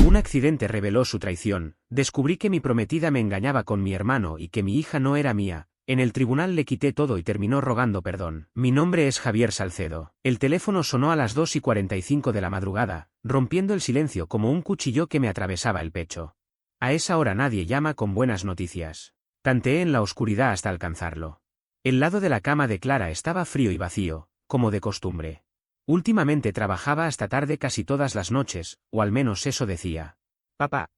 Un accidente reveló su traición, descubrí que mi prometida me engañaba con mi hermano y que mi hija no era mía. En el tribunal le quité todo y terminó rogando perdón. Mi nombre es Javier Salcedo. El teléfono sonó a las 2:45 de la madrugada, rompiendo el silencio como un cuchillo que me atravesaba el pecho. A esa hora nadie llama con buenas noticias. Tanteé en la oscuridad hasta alcanzarlo. El lado de la cama de Clara estaba frío y vacío, como de costumbre. Últimamente trabajaba hasta tarde casi todas las noches, o al menos eso decía. Papá.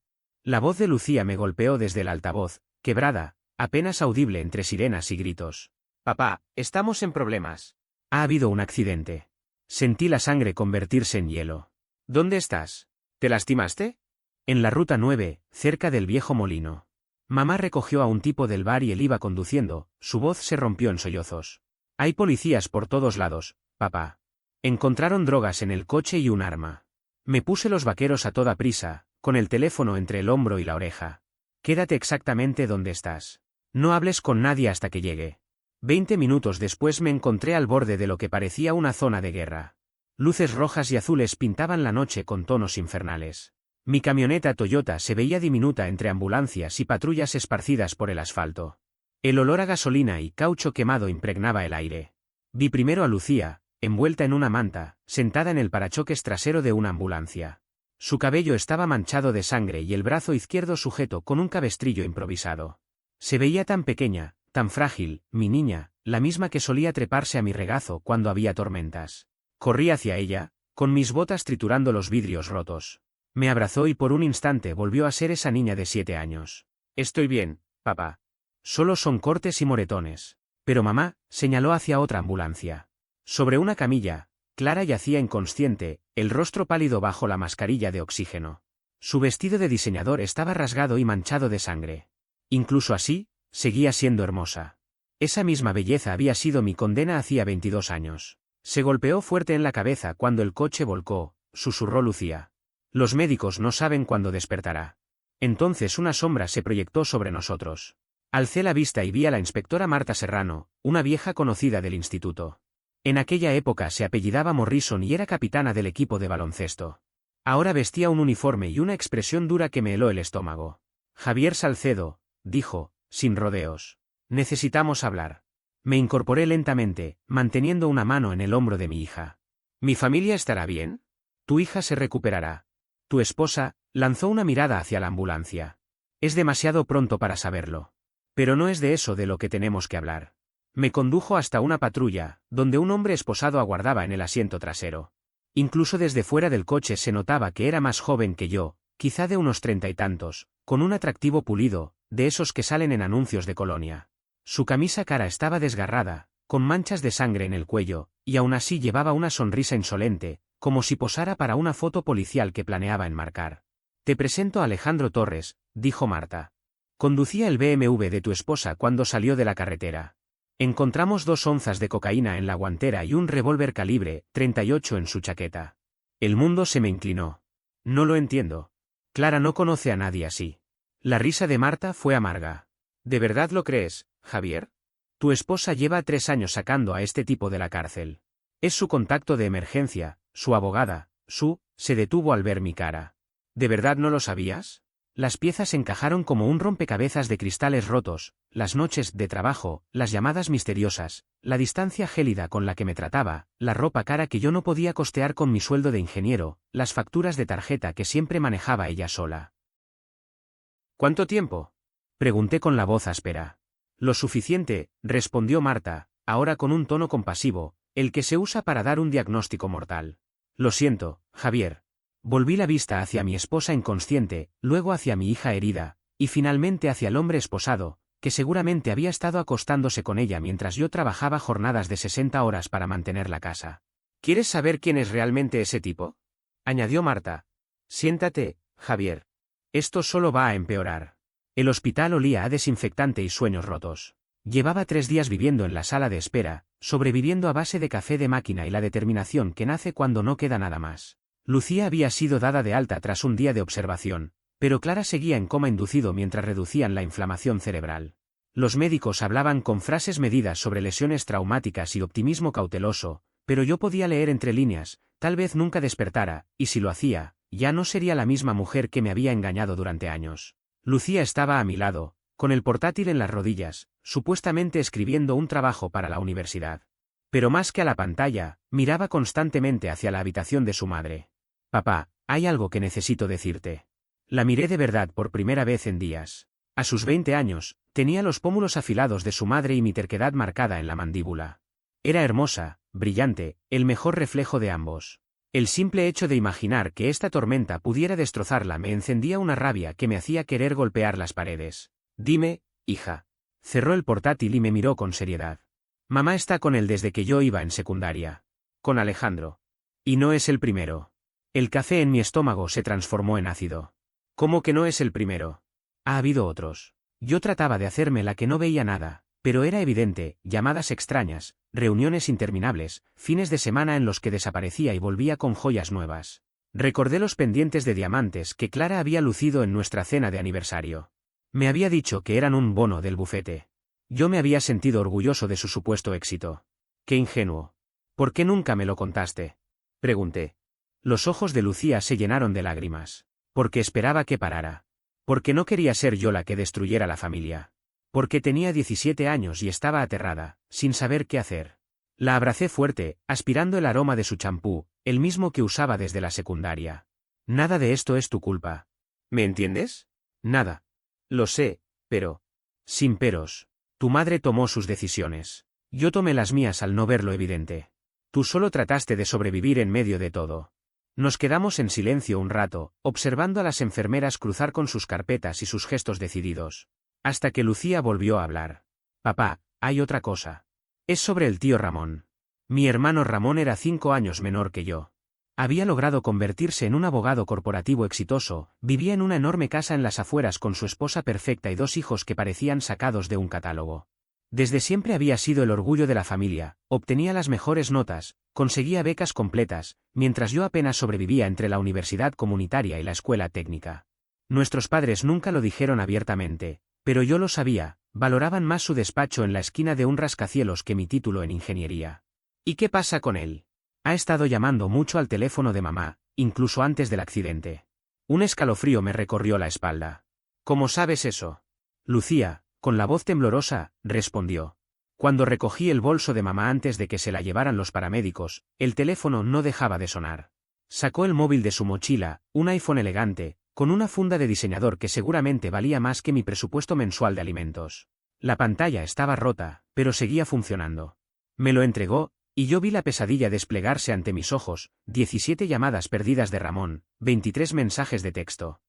La voz de Lucía me golpeó desde el altavoz, quebrada, apenas audible entre sirenas y gritos. Papá, estamos en problemas. Ha habido un accidente. Sentí la sangre convertirse en hielo. ¿Dónde estás? ¿Te lastimaste? En la ruta 9, cerca del viejo molino. Mamá recogió a un tipo del bar y él iba conduciendo, su voz se rompió en sollozos. Hay policías por todos lados, papá. Encontraron drogas en el coche y un arma. Me puse los vaqueros a toda prisa, con el teléfono entre el hombro y la oreja. Quédate exactamente donde estás. No hables con nadie hasta que llegue. 20 minutos después me encontré al borde de lo que parecía una zona de guerra. Luces rojas y azules pintaban la noche con tonos infernales. Mi camioneta Toyota se veía diminuta entre ambulancias y patrullas esparcidas por el asfalto. El olor a gasolina y caucho quemado impregnaba el aire. Vi primero a Lucía, envuelta en una manta, sentada en el parachoques trasero de una ambulancia. Su cabello estaba manchado de sangre y el brazo izquierdo sujeto con un cabestrillo improvisado. Se veía tan pequeña, tan frágil, mi niña, la misma que solía treparse a mi regazo cuando había tormentas. Corrí hacia ella, con mis botas triturando los vidrios rotos. Me abrazó y por un instante volvió a ser esa niña de 7 años. Estoy bien, papá. Solo son cortes y moretones. Pero mamá señaló hacia otra ambulancia. Sobre una camilla, Clara yacía inconsciente, el rostro pálido bajo la mascarilla de oxígeno. Su vestido de diseñador estaba rasgado y manchado de sangre. Incluso así, seguía siendo hermosa. Esa misma belleza había sido mi condena hacía 22 años. Se golpeó fuerte en la cabeza cuando el coche volcó, susurró Lucía. Los médicos no saben cuándo despertará. Entonces una sombra se proyectó sobre nosotros. Alcé la vista y vi a la inspectora Marta Serrano, una vieja conocida del instituto. En aquella época se apellidaba Morrison y era capitana del equipo de baloncesto. Ahora vestía un uniforme y una expresión dura que me heló el estómago. Javier Salcedo, dijo, sin rodeos. Necesitamos hablar. Me incorporé lentamente, manteniendo una mano en el hombro de mi hija. ¿Mi familia estará bien? Tu hija se recuperará. Tu esposa lanzó una mirada hacia la ambulancia. Es demasiado pronto para saberlo. Pero no es de eso de lo que tenemos que hablar. Me condujo hasta una patrulla, donde un hombre esposado aguardaba en el asiento trasero. Incluso desde fuera del coche se notaba que era más joven que yo, quizá de unos 30 y tantos, con un atractivo pulido, de esos que salen en anuncios de colonia. Su camisa cara estaba desgarrada, con manchas de sangre en el cuello, y aún así llevaba una sonrisa insolente, como si posara para una foto policial que planeaba enmarcar. Te presento a Alejandro Torres, dijo Marta. Conducía el BMW de tu esposa cuando salió de la carretera. Encontramos 2 onzas de cocaína en la guantera y un revólver calibre .38 en su chaqueta. El mundo se me inclinó. No lo entiendo. Clara no conoce a nadie así. La risa de Marta fue amarga. ¿De verdad lo crees, Javier? Tu esposa lleva 3 años sacando a este tipo de la cárcel. Es su contacto de emergencia, su abogada, se detuvo al ver mi cara. ¿De verdad no lo sabías? Las piezas encajaron como un rompecabezas de cristales rotos, las noches de trabajo, las llamadas misteriosas, la distancia gélida con la que me trataba, la ropa cara que yo no podía costear con mi sueldo de ingeniero, las facturas de tarjeta que siempre manejaba ella sola. ¿Cuánto tiempo? Pregunté con la voz áspera. Lo suficiente, respondió Marta, ahora con un tono compasivo, el que se usa para dar un diagnóstico mortal. Lo siento, Javier. Volví la vista hacia mi esposa inconsciente, luego hacia mi hija herida, y finalmente hacia el hombre esposado, que seguramente había estado acostándose con ella mientras yo trabajaba jornadas de 60 horas para mantener la casa. ¿Quieres saber quién es realmente ese tipo? Añadió Marta. Siéntate, Javier. Esto solo va a empeorar. El hospital olía a desinfectante y sueños rotos. Llevaba 3 días viviendo en la sala de espera, sobreviviendo a base de café de máquina y la determinación que nace cuando no queda nada más. Lucía había sido dada de alta tras un día de observación, pero Clara seguía en coma inducido mientras reducían la inflamación cerebral. Los médicos hablaban con frases medidas sobre lesiones traumáticas y optimismo cauteloso, pero yo podía leer entre líneas, tal vez nunca despertara, y si lo hacía, ya no sería la misma mujer que me había engañado durante años. Lucía estaba a mi lado, con el portátil en las rodillas, supuestamente escribiendo un trabajo para la universidad. Pero más que a la pantalla, miraba constantemente hacia la habitación de su madre. Papá, hay algo que necesito decirte. La miré de verdad por primera vez en días. A sus 20 años, tenía los pómulos afilados de su madre y mi terquedad marcada en la mandíbula. Era hermosa, brillante, el mejor reflejo de ambos. El simple hecho de imaginar que esta tormenta pudiera destrozarla me encendía una rabia que me hacía querer golpear las paredes. Dime, hija. Cerró el portátil y me miró con seriedad. Mamá está con él desde que yo iba en secundaria. Con Alejandro. Y no es el primero. El café en mi estómago se transformó en ácido. ¿Cómo que no es el primero? Ha habido otros. Yo trataba de hacerme la que no veía nada, pero era evidente, llamadas extrañas, reuniones interminables, fines de semana en los que desaparecía y volvía con joyas nuevas. Recordé los pendientes de diamantes que Clara había lucido en nuestra cena de aniversario. Me había dicho que eran un bono del bufete. Yo me había sentido orgulloso de su supuesto éxito. ¡Qué ingenuo! ¿Por qué nunca me lo contaste? Pregunté. Los ojos de Lucía se llenaron de lágrimas. Porque esperaba que parara. Porque no quería ser yo la que destruyera la familia. Porque tenía 17 años y estaba aterrada, sin saber qué hacer. La abracé fuerte, aspirando el aroma de su champú, el mismo que usaba desde la secundaria. Nada de esto es tu culpa. ¿Me entiendes? Nada. Lo sé, pero... Sin peros. Tu madre tomó sus decisiones. Yo tomé las mías al no ver lo evidente. Tú solo trataste de sobrevivir en medio de todo. Nos quedamos en silencio un rato, observando a las enfermeras cruzar con sus carpetas y sus gestos decididos. Hasta que Lucía volvió a hablar. Papá, hay otra cosa. Es sobre el tío Ramón. Mi hermano Ramón era 5 años menor que yo. Había logrado convertirse en un abogado corporativo exitoso, vivía en una enorme casa en las afueras con su esposa perfecta y 2 hijos que parecían sacados de un catálogo. Desde siempre había sido el orgullo de la familia, obtenía las mejores notas, conseguía becas completas, mientras yo apenas sobrevivía entre la universidad comunitaria y la escuela técnica. Nuestros padres nunca lo dijeron abiertamente, pero yo lo sabía, valoraban más su despacho en la esquina de un rascacielos que mi título en ingeniería. ¿Y qué pasa con él? Ha estado llamando mucho al teléfono de mamá, incluso antes del accidente. Un escalofrío me recorrió la espalda. ¿Cómo sabes eso? Lucía, con la voz temblorosa, respondió. Cuando recogí el bolso de mamá antes de que se la llevaran los paramédicos, el teléfono no dejaba de sonar. Sacó el móvil de su mochila, un iPhone elegante, con una funda de diseñador que seguramente valía más que mi presupuesto mensual de alimentos. La pantalla estaba rota, pero seguía funcionando. Me lo entregó, y yo vi la pesadilla desplegarse ante mis ojos, 17 llamadas perdidas de Ramón, 23 mensajes de texto.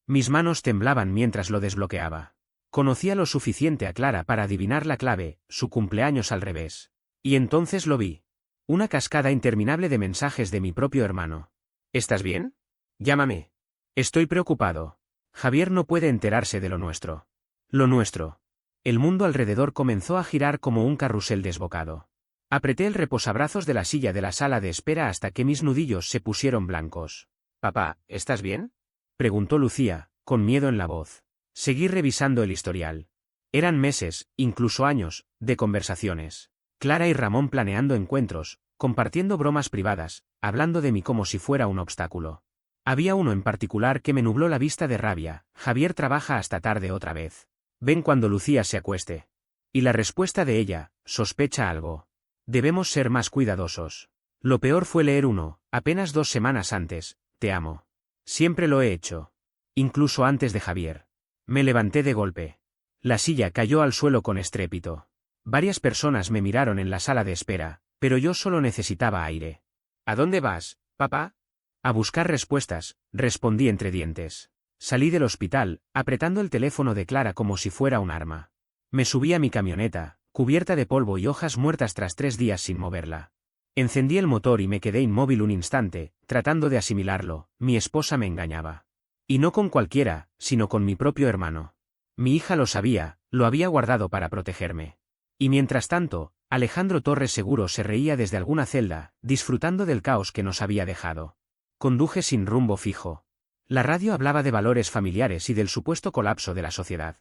Mis manos temblaban mientras lo desbloqueaba. Conocía lo suficiente a Clara para adivinar la clave, su cumpleaños al revés. Y entonces lo vi. Una cascada interminable de mensajes de mi propio hermano. ¿Estás bien? Llámame. Estoy preocupado. Javier no puede enterarse de lo nuestro. Lo nuestro. El mundo alrededor comenzó a girar como un carrusel desbocado. Apreté el reposabrazos de la silla de la sala de espera hasta que mis nudillos se pusieron blancos. Papá, ¿estás bien? Preguntó Lucía, con miedo en la voz. Seguí revisando el historial. Eran meses, incluso años, de conversaciones. Clara y Ramón planeando encuentros, compartiendo bromas privadas, hablando de mí como si fuera un obstáculo. Había uno en particular que me nubló la vista de rabia. Javier trabaja hasta tarde otra vez. Ven cuando Lucía se acueste. Y la respuesta de ella, sospecha algo. Debemos ser más cuidadosos. Lo peor fue leer uno, apenas 2 semanas antes, te amo. Siempre lo he hecho. Incluso antes de Javier. Me levanté de golpe. La silla cayó al suelo con estrépito. Varias personas me miraron en la sala de espera, pero yo solo necesitaba aire. ¿A dónde vas, papá? A buscar respuestas, respondí entre dientes. Salí del hospital, apretando el teléfono de Clara como si fuera un arma. Me subí a mi camioneta, cubierta de polvo y hojas muertas tras 3 días sin moverla. Encendí el motor y me quedé inmóvil un instante, tratando de asimilarlo. Mi esposa me engañaba. Y no con cualquiera, sino con mi propio hermano. Mi hija lo sabía, lo había guardado para protegerme. Y mientras tanto, Alejandro Torres seguro se reía desde alguna celda, disfrutando del caos que nos había dejado. Conduje sin rumbo fijo. La radio hablaba de valores familiares y del supuesto colapso de la sociedad.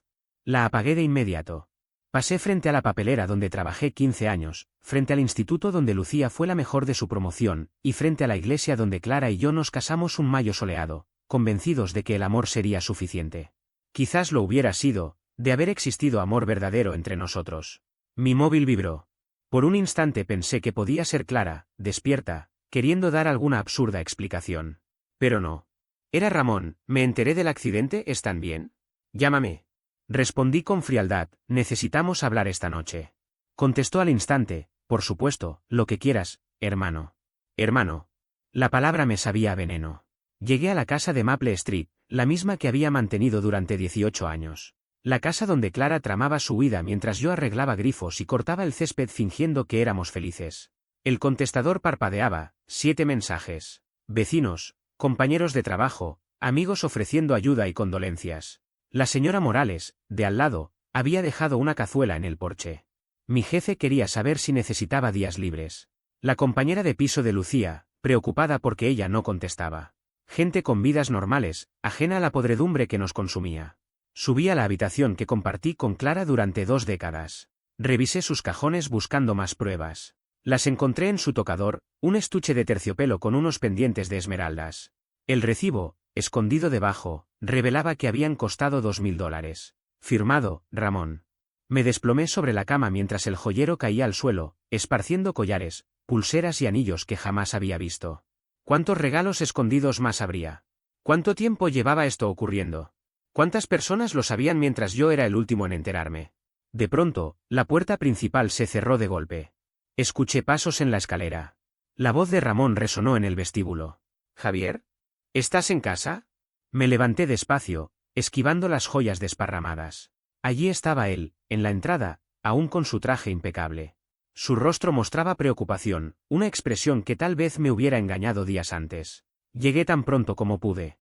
La apagué de inmediato. Pasé frente a la papelera donde trabajé 15 años, frente al instituto donde Lucía fue la mejor de su promoción, y frente a la iglesia donde Clara y yo nos casamos un mayo soleado, convencidos de que el amor sería suficiente. Quizás lo hubiera sido, de haber existido amor verdadero entre nosotros. Mi móvil vibró. Por un instante pensé que podía ser Clara, despierta, queriendo dar alguna absurda explicación. Pero no. Era Ramón. Me enteré del accidente. ¿Están bien? Llámame. Respondí con frialdad. Necesitamos hablar esta noche. Contestó al instante. Por supuesto, lo que quieras, hermano. Hermano. La palabra me sabía a veneno. Llegué a la casa de Maple Street, la misma que había mantenido durante 18 años. La casa donde Clara tramaba su huida mientras yo arreglaba grifos y cortaba el césped fingiendo que éramos felices. El contestador parpadeaba. 7 mensajes. Vecinos, compañeros de trabajo, amigos ofreciendo ayuda y condolencias. La señora Morales, de al lado, había dejado una cazuela en el porche. Mi jefe quería saber si necesitaba días libres. La compañera de piso de Lucía, preocupada porque ella no contestaba. Gente con vidas normales, ajena a la podredumbre que nos consumía. Subí a la habitación que compartí con Clara durante 2 décadas. Revisé sus cajones buscando más pruebas. Las encontré en su tocador, un estuche de terciopelo con unos pendientes de esmeraldas. El recibo, escondido debajo, revelaba que habían costado $2000. Firmado, Ramón. Me desplomé sobre la cama mientras el joyero caía al suelo, esparciendo collares, pulseras y anillos que jamás había visto. ¿Cuántos regalos escondidos más habría? ¿Cuánto tiempo llevaba esto ocurriendo? ¿Cuántas personas lo sabían mientras yo era el último en enterarme? De pronto, la puerta principal se cerró de golpe. Escuché pasos en la escalera. La voz de Ramón resonó en el vestíbulo. «¿Javier? ¿Estás en casa?» Me levanté despacio, esquivando las joyas desparramadas. Allí estaba él, en la entrada, aún con su traje impecable. Su rostro mostraba preocupación, una expresión que tal vez me hubiera engañado días antes. Llegué tan pronto como pude.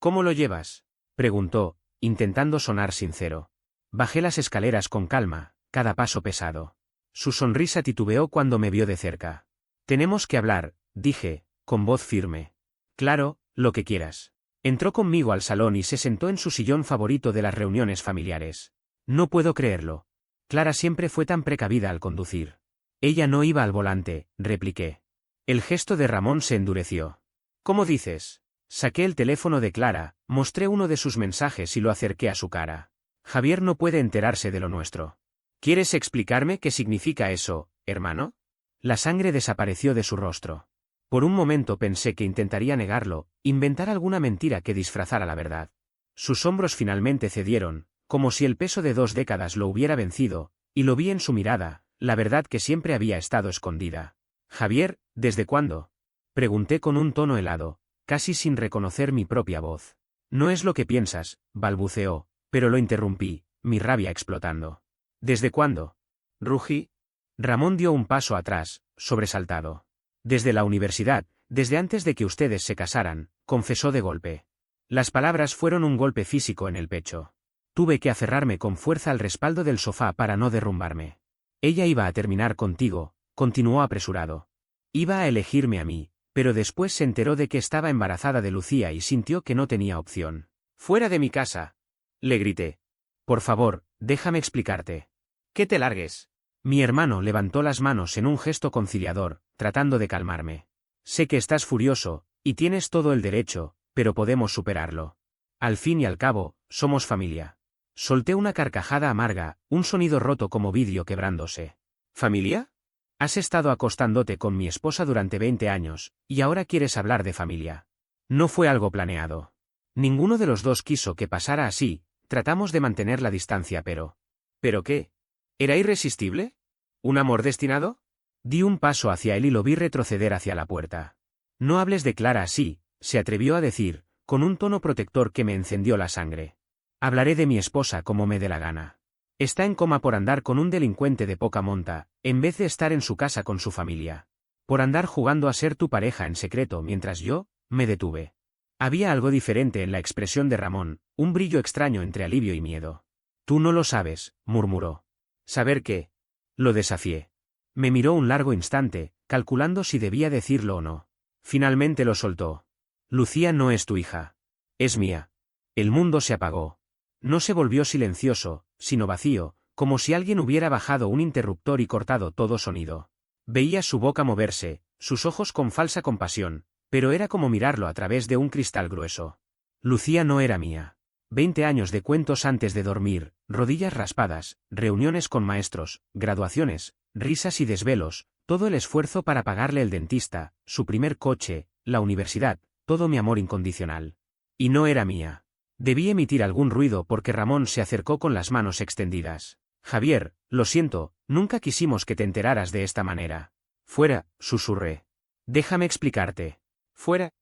«¿Cómo lo llevas?», preguntó, intentando sonar sincero. Bajé las escaleras con calma, cada paso pesado. Su sonrisa titubeó cuando me vio de cerca. «Tenemos que hablar», dije, con voz firme. «Claro, lo que quieras». Entró conmigo al salón y se sentó en su sillón favorito de las reuniones familiares. No puedo creerlo. Clara siempre fue tan precavida al conducir. Ella no iba al volante, repliqué. El gesto de Ramón se endureció. «¿Cómo dices?». Saqué el teléfono de Clara, mostré uno de sus mensajes y lo acerqué a su cara. «Javier no puede enterarse de lo nuestro». «¿Quieres explicarme qué significa eso, hermano?». La sangre desapareció de su rostro. Por un momento pensé que intentaría negarlo, inventar alguna mentira que disfrazara la verdad. Sus hombros finalmente cedieron, como si el peso de 2 décadas lo hubiera vencido, y lo vi en su mirada, la verdad que siempre había estado escondida. «Javier, ¿desde cuándo?», pregunté con un tono helado, casi sin reconocer mi propia voz. «No es lo que piensas», balbuceó, pero lo interrumpí, mi rabia explotando. «¿Desde cuándo?». Rugí. Ramón dio un paso atrás, sobresaltado. «Desde la universidad, desde antes de que ustedes se casaran», confesó de golpe. Las palabras fueron un golpe físico en el pecho. Tuve que aferrarme con fuerza al respaldo del sofá para no derrumbarme. «Ella iba a terminar contigo», continuó apresurado. «Iba a elegirme a mí, pero después se enteró de que estaba embarazada de Lucía y sintió que no tenía opción». «¡Fuera de mi casa!», le grité. «Por favor, déjame explicarte». «Que te largues». Mi hermano levantó las manos en un gesto conciliador, tratando de calmarme. «Sé que estás furioso, y tienes todo el derecho, pero podemos superarlo. Al fin y al cabo, somos familia». Solté una carcajada amarga, un sonido roto como vidrio quebrándose. «¿Familia? Has estado acostándote con mi esposa durante 20 años, y ahora quieres hablar de familia». No fue algo planeado. Ninguno de los dos quiso que pasara así, tratamos de mantener la distancia pero... ¿Pero qué? ¿Era irresistible? ¿Un amor destinado? Di un paso hacia él y lo vi retroceder hacia la puerta. «No hables de Clara así», se atrevió a decir, con un tono protector que me encendió la sangre. «Hablaré de mi esposa como me dé la gana. Está en coma por andar con un delincuente de poca monta, en vez de estar en su casa con su familia. Por andar jugando a ser tu pareja en secreto mientras yo, me detuve». Había algo diferente en la expresión de Ramón, un brillo extraño entre alivio y miedo. «Tú no lo sabes», murmuró. «¿Saber qué?». Lo desafié. Me miró un largo instante, calculando si debía decirlo o no. Finalmente lo soltó. «Lucía no es tu hija. Es mía». El mundo se apagó. No se volvió silencioso, sino vacío, como si alguien hubiera bajado un interruptor y cortado todo sonido. Veía su boca moverse, sus ojos con falsa compasión, pero era como mirarlo a través de un cristal grueso. Lucía no era mía. 20 años de cuentos antes de dormir, rodillas raspadas, reuniones con maestros, graduaciones, risas y desvelos, todo el esfuerzo para pagarle el dentista, su primer coche, la universidad, todo mi amor incondicional. Y no era mía. Debí emitir algún ruido porque Ramón se acercó con las manos extendidas. Javier, lo siento, nunca quisimos que te enteraras de esta manera. Fuera, susurré. Déjame explicarte. Fuera.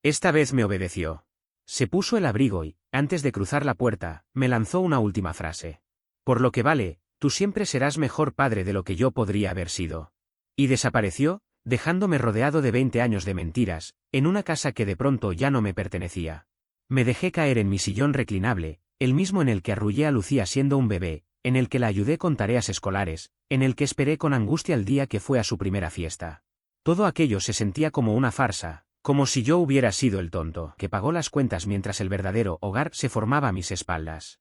Esta vez me obedeció. Se puso el abrigo y, antes de cruzar la puerta, me lanzó una última frase. Por lo que vale, tú siempre serás mejor padre de lo que yo podría haber sido. Y desapareció, dejándome rodeado de 20 años de mentiras, en una casa que de pronto ya no me pertenecía. Me dejé caer en mi sillón reclinable, el mismo en el que arrullé a Lucía siendo un bebé, en el que la ayudé con tareas escolares, en el que esperé con angustia el día que fue a su primera fiesta. Todo aquello se sentía como una farsa, como si yo hubiera sido el tonto que pagó las cuentas mientras el verdadero hogar se formaba a mis espaldas.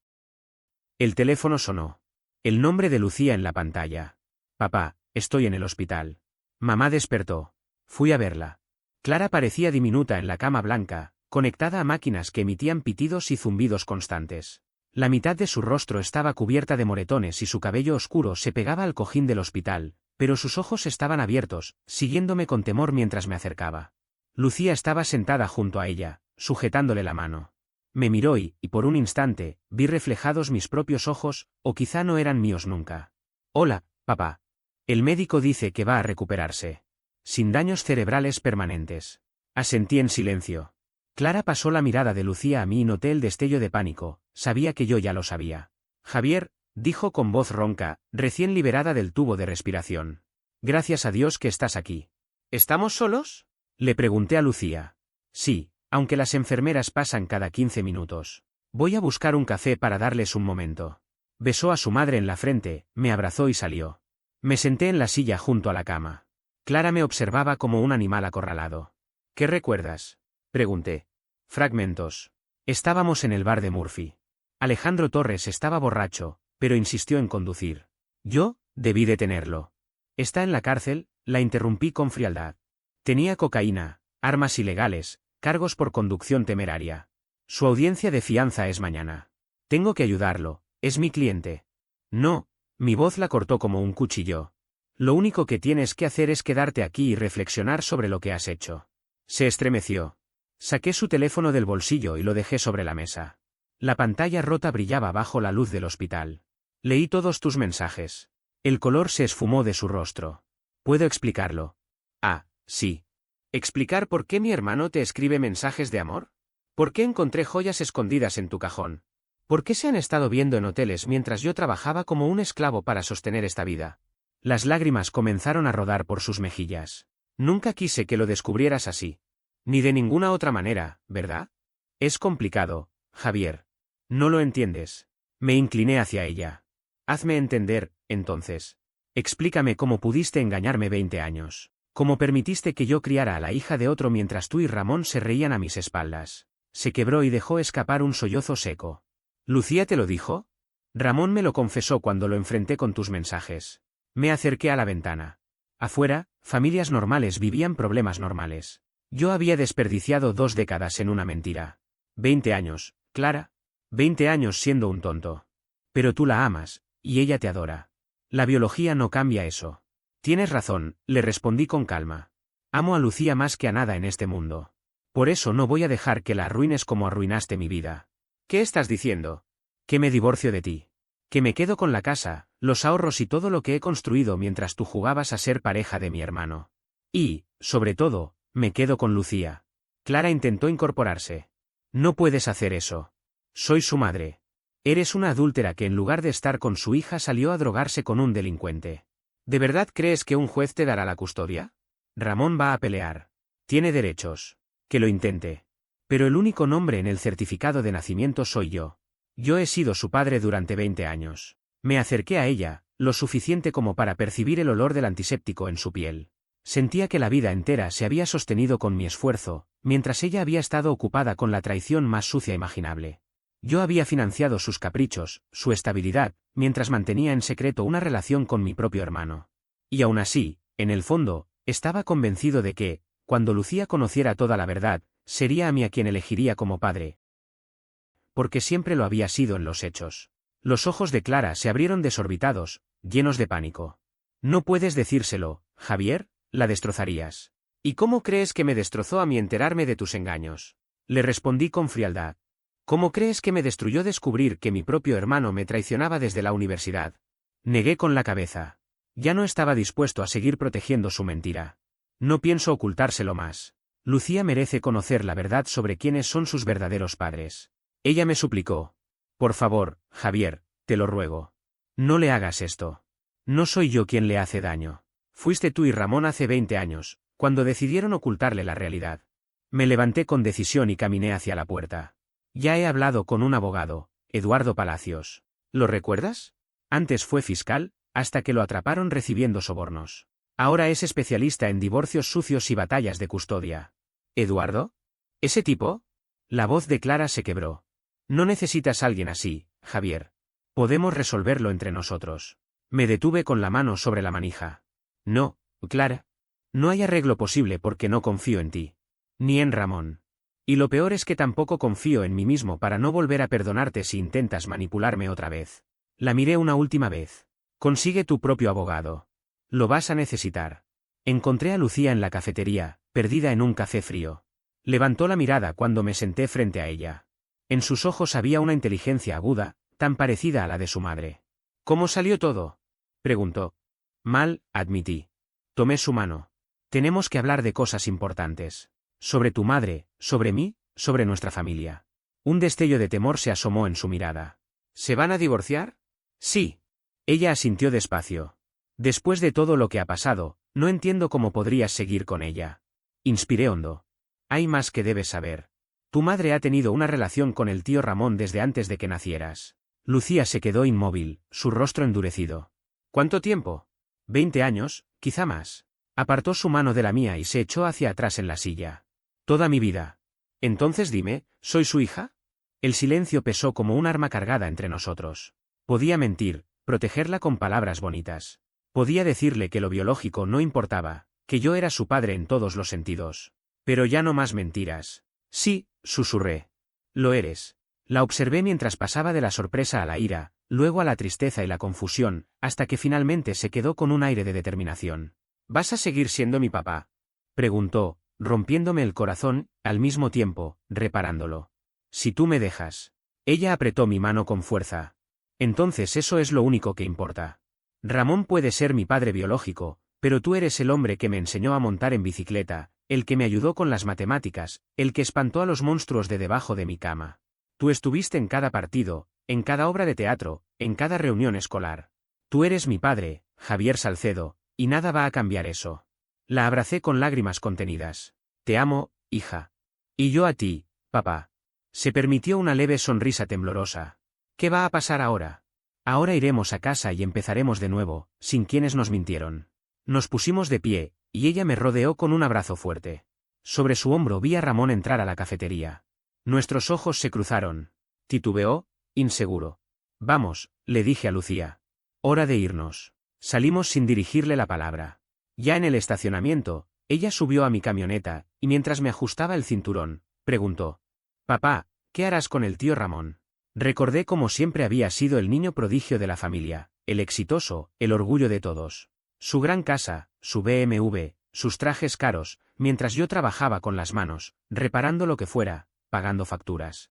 El teléfono sonó. El nombre de Lucía en la pantalla. Papá, estoy en el hospital. Mamá despertó. Fui a verla. Clara parecía diminuta en la cama blanca, conectada a máquinas que emitían pitidos y zumbidos constantes. La mitad de su rostro estaba cubierta de moretones y su cabello oscuro se pegaba al cojín del hospital, pero sus ojos estaban abiertos, siguiéndome con temor mientras me acercaba. Lucía estaba sentada junto a ella, sujetándole la mano. Me miró y, por un instante, vi reflejados mis propios ojos, o quizá no eran míos nunca. Hola, papá. El médico dice que va a recuperarse. Sin daños cerebrales permanentes. Asentí en silencio. Clara pasó la mirada de Lucía a mí y noté el destello de pánico, sabía que yo ya lo sabía. Javier, dijo con voz ronca, recién liberada del tubo de respiración. Gracias a Dios que estás aquí. ¿Estamos solos? Le pregunté a Lucía. Sí, aunque las enfermeras pasan cada 15 minutos. Voy a buscar un café para darles un momento. Besó a su madre en la frente, me abrazó y salió. Me senté en la silla junto a la cama. Clara me observaba como un animal acorralado. ¿Qué recuerdas? Pregunté. Fragmentos. Estábamos en el bar de Murphy. Alejandro Torres estaba borracho, pero insistió en conducir. Yo, debí detenerlo. ¿Está en la cárcel? La interrumpí con frialdad. Tenía cocaína, armas ilegales, cargos por conducción temeraria. Su audiencia de fianza es mañana. Tengo que ayudarlo, es mi cliente. No, mi voz la cortó como un cuchillo. Lo único que tienes que hacer es quedarte aquí y reflexionar sobre lo que has hecho. Se estremeció. Saqué su teléfono del bolsillo y lo dejé sobre la mesa. La pantalla rota brillaba bajo la luz del hospital. Leí todos tus mensajes. El color se esfumó de su rostro. ¿Puedo explicarlo? Ah, sí. ¿Explicar por qué mi hermano te escribe mensajes de amor? ¿Por qué encontré joyas escondidas en tu cajón? ¿Por qué se han estado viendo en hoteles mientras yo trabajaba como un esclavo para sostener esta vida? Las lágrimas comenzaron a rodar por sus mejillas. Nunca quise que lo descubrieras así. Ni de ninguna otra manera, ¿verdad? Es complicado, Javier. No lo entiendes. Me incliné hacia ella. Hazme entender, entonces. Explícame cómo pudiste engañarme 20 años. Cómo permitiste que yo criara a la hija de otro mientras tú y Ramón se reían a mis espaldas. Se quebró y dejó escapar un sollozo seco. ¿Lucía te lo dijo? Ramón me lo confesó cuando lo enfrenté con tus mensajes. Me acerqué a la ventana. Afuera, familias normales vivían problemas normales. Yo había desperdiciado 2 décadas en una mentira. 20 años, Clara. 20 años siendo un tonto. Pero tú la amas, y ella te adora. La biología no cambia eso. Tienes razón, le respondí con calma. Amo a Lucía más que a nada en este mundo. Por eso no voy a dejar que la arruines como arruinaste mi vida. ¿Qué estás diciendo? Que me divorcio de ti. Que me quedo con la casa, los ahorros y todo lo que he construido mientras tú jugabas a ser pareja de mi hermano. Y, sobre todo, me quedo con Lucía. Clara intentó incorporarse. No puedes hacer eso. Soy su madre. Eres una adúltera que en lugar de estar con su hija salió a drogarse con un delincuente. ¿De verdad crees que un juez te dará la custodia? Ramón va a pelear. Tiene derechos. Que lo intente. Pero el único nombre en el certificado de nacimiento soy yo. Yo he sido su padre durante 20 años. Me acerqué a ella, lo suficiente como para percibir el olor del antiséptico en su piel. Sentía que la vida entera se había sostenido con mi esfuerzo, mientras ella había estado ocupada con la traición más sucia imaginable. Yo había financiado sus caprichos, su estabilidad, mientras mantenía en secreto una relación con mi propio hermano. Y aún así, en el fondo, estaba convencido de que, cuando Lucía conociera toda la verdad, sería a mí a quien elegiría como padre. Porque siempre lo había sido en los hechos. Los ojos de Clara se abrieron desorbitados, llenos de pánico. No puedes decírselo, Javier, la destrozarías. ¿Y cómo crees que me destrozó a mí enterarme de tus engaños? Le respondí con frialdad. ¿Cómo crees que me destruyó descubrir que mi propio hermano me traicionaba desde la universidad? Negué con la cabeza. Ya no estaba dispuesto a seguir protegiendo su mentira. No pienso ocultárselo más. Lucía merece conocer la verdad sobre quiénes son sus verdaderos padres. Ella me suplicó. Por favor, Javier, te lo ruego. No le hagas esto. No soy yo quien le hace daño. Fuiste tú y Ramón hace 20 años, cuando decidieron ocultarle la realidad. Me levanté con decisión y caminé hacia la puerta. Ya he hablado con un abogado, Eduardo Palacios. ¿Lo recuerdas? Antes fue fiscal, hasta que lo atraparon recibiendo sobornos. Ahora es especialista en divorcios sucios y batallas de custodia. ¿Eduardo? ¿Ese tipo? La voz de Clara se quebró. No necesitas a alguien así, Javier. Podemos resolverlo entre nosotros. Me detuve con la mano sobre la manija. No, Clara. No hay arreglo posible porque no confío en ti. Ni en Ramón. Y lo peor es que tampoco confío en mí mismo para no volver a perdonarte si intentas manipularme otra vez. La miré una última vez. Consigue tu propio abogado. Lo vas a necesitar. Encontré a Lucía en la cafetería, perdida en un café frío. Levantó la mirada cuando me senté frente a ella. En sus ojos había una inteligencia aguda, tan parecida a la de su madre. ¿Cómo salió todo? Preguntó. Mal, admití. Tomé su mano. Tenemos que hablar de cosas importantes. Sobre tu madre, sobre mí, sobre nuestra familia. Un destello de temor se asomó en su mirada. ¿Se van a divorciar? Sí. Ella asintió despacio. Después de todo lo que ha pasado, no entiendo cómo podrías seguir con ella. Inspiré hondo. Hay más que debes saber. Tu madre ha tenido una relación con el tío Ramón desde antes de que nacieras. Lucía se quedó inmóvil, su rostro endurecido. ¿Cuánto tiempo? 20 años, quizá más. Apartó su mano de la mía y se echó hacia atrás en la silla. Toda mi vida. Entonces dime, ¿soy su hija? El silencio pesó como un arma cargada entre nosotros. Podía mentir, protegerla con palabras bonitas. Podía decirle que lo biológico no importaba, que yo era su padre en todos los sentidos. Pero ya no más mentiras. Sí, susurré. Lo eres. La observé mientras pasaba de la sorpresa a la ira, luego a la tristeza y la confusión, hasta que finalmente se quedó con un aire de determinación. ¿Vas a seguir siendo mi papá? Preguntó, rompiéndome el corazón, al mismo tiempo, reparándolo. Si tú me dejas. Ella apretó mi mano con fuerza. Entonces eso es lo único que importa. Ramón puede ser mi padre biológico, pero tú eres el hombre que me enseñó a montar en bicicleta, el que me ayudó con las matemáticas, el que espantó a los monstruos de debajo de mi cama. Tú estuviste en cada partido, en cada obra de teatro, en cada reunión escolar. Tú eres mi padre, Javier Salcedo, y nada va a cambiar eso. La abracé con lágrimas contenidas. Te amo, hija. Y yo a ti, papá. Se permitió una leve sonrisa temblorosa. ¿Qué va a pasar ahora? Ahora iremos a casa y empezaremos de nuevo, sin quienes nos mintieron. Nos pusimos de pie, y ella me rodeó con un abrazo fuerte. Sobre su hombro vi a Ramón entrar a la cafetería. Nuestros ojos se cruzaron. Titubeó, inseguro. Vamos, le dije a Lucía. Hora de irnos. Salimos sin dirigirle la palabra. Ya en el estacionamiento, ella subió a mi camioneta, y mientras me ajustaba el cinturón, preguntó. Papá, ¿qué harás con el tío Ramón? Recordé cómo siempre había sido el niño prodigio de la familia, el exitoso, el orgullo de todos. Su gran casa, su BMW, sus trajes caros, mientras yo trabajaba con las manos, reparando lo que fuera, pagando facturas.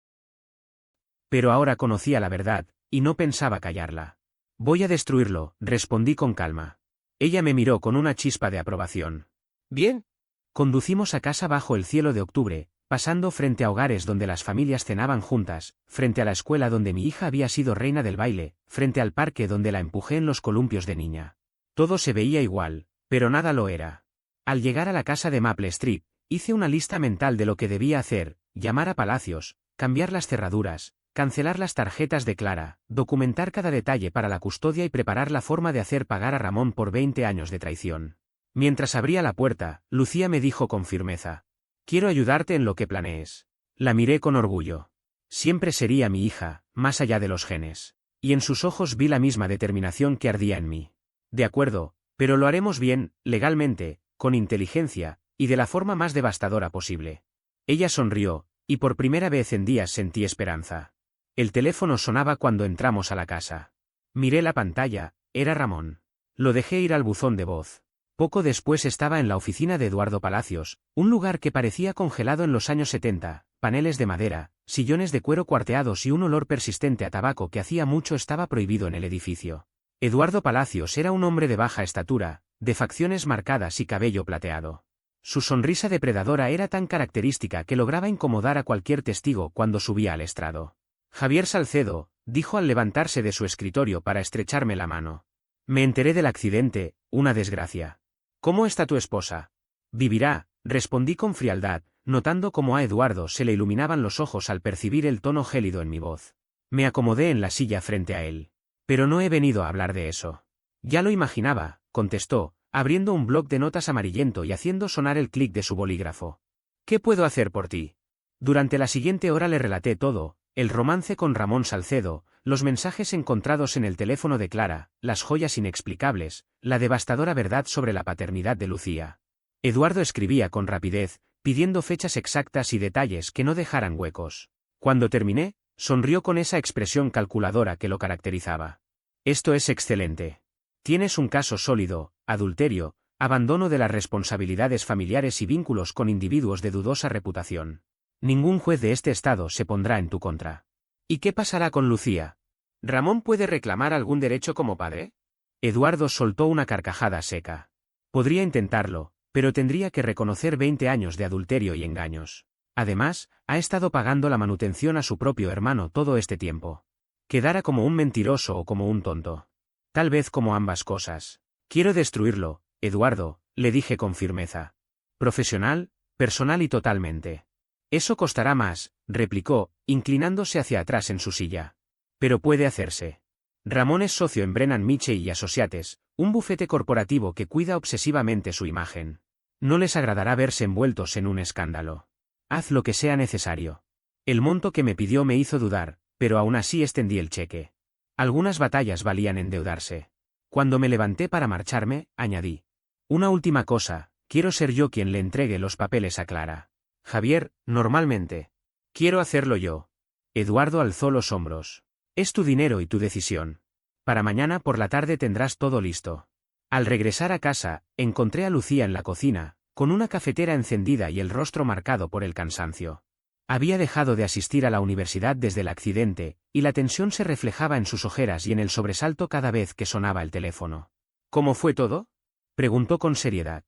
Pero ahora conocía la verdad, y no pensaba callarla. Voy a destruirlo, respondí con calma. Ella me miró con una chispa de aprobación. Bien. Conducimos a casa bajo el cielo de octubre, pasando frente a hogares donde las familias cenaban juntas, frente a la escuela donde mi hija había sido reina del baile, frente al parque donde la empujé en los columpios de niña. Todo se veía igual, pero nada lo era. Al llegar a la casa de Maple Street, hice una lista mental de lo que debía hacer: llamar a Palacios, cambiar las cerraduras, cancelar las tarjetas de Clara, documentar cada detalle para la custodia y preparar la forma de hacer pagar a Ramón por 20 años de traición. Mientras abría la puerta, Lucía me dijo con firmeza: quiero ayudarte en lo que planees. La miré con orgullo. Siempre sería mi hija, más allá de los genes. y en sus ojos vi la misma determinación que ardía en mí. De acuerdo, pero lo haremos bien, legalmente, con inteligencia, y de la forma más devastadora posible. Ella sonrió, y por primera vez en días sentí esperanza. El teléfono sonaba cuando entramos a la casa. Miré la pantalla, era Ramón. Lo dejé ir al buzón de voz. Poco después estaba en la oficina de Eduardo Palacios, un lugar que parecía congelado en los años 70, paneles de madera, sillones de cuero cuarteados y un olor persistente a tabaco que hacía mucho estaba prohibido en el edificio. Eduardo Palacios era un hombre de baja estatura, de facciones marcadas y cabello plateado. Su sonrisa depredadora era tan característica que lograba incomodar a cualquier testigo cuando subía al estrado. Javier Salcedo, dijo al levantarse de su escritorio para estrecharme la mano. Me enteré del accidente, una desgracia. ¿Cómo está tu esposa? Vivirá, respondí con frialdad, notando cómo a Eduardo se le iluminaban los ojos al percibir el tono gélido en mi voz. Me acomodé en la silla frente a él. Pero no he venido a hablar de eso. Ya lo imaginaba, contestó, abriendo un bloc de notas amarillento y haciendo sonar el clic de su bolígrafo. ¿Qué puedo hacer por ti? Durante la siguiente hora le relaté todo, el romance con Ramón Salcedo, los mensajes encontrados en el teléfono de Clara, las joyas inexplicables, la devastadora verdad sobre la paternidad de Lucía. Eduardo escribía con rapidez, pidiendo fechas exactas y detalles que no dejaran huecos. Cuando terminé, sonrió con esa expresión calculadora que lo caracterizaba. Esto es excelente. Tienes un caso sólido, adulterio, abandono de las responsabilidades familiares y vínculos con individuos de dudosa reputación. Ningún juez de este estado se pondrá en tu contra. ¿Y qué pasará con Lucía? ¿Ramón puede reclamar algún derecho como padre? Eduardo soltó una carcajada seca. Podría intentarlo, pero tendría que reconocer 20 años de adulterio y engaños. Además, ha estado pagando la manutención a su propio hermano todo este tiempo. Quedara como un mentiroso o como un tonto. Tal vez como ambas cosas. Quiero destruirlo, Eduardo, le dije con firmeza. Profesional, personal y totalmente. Eso costará más, replicó, inclinándose hacia atrás en su silla. Pero puede hacerse. Ramón es socio en Brennan Mitchell y Associates, un bufete corporativo que cuida obsesivamente su imagen. No les agradará verse envueltos en un escándalo. Haz lo que sea necesario. El monto que me pidió me hizo dudar, pero aún así extendí el cheque. Algunas batallas valían endeudarse. Cuando me levanté para marcharme, añadí. Una última cosa, quiero ser yo quien le entregue los papeles a Clara. Javier, normalmente. Quiero hacerlo yo. Eduardo alzó los hombros. Es tu dinero y tu decisión. Para mañana por la tarde tendrás todo listo. Al regresar a casa, encontré a Lucía en la cocina, con una cafetera encendida y el rostro marcado por el cansancio. Había dejado de asistir a la universidad desde el accidente, y la tensión se reflejaba en sus ojeras y en el sobresalto cada vez que sonaba el teléfono. ¿Cómo fue todo? Preguntó con seriedad.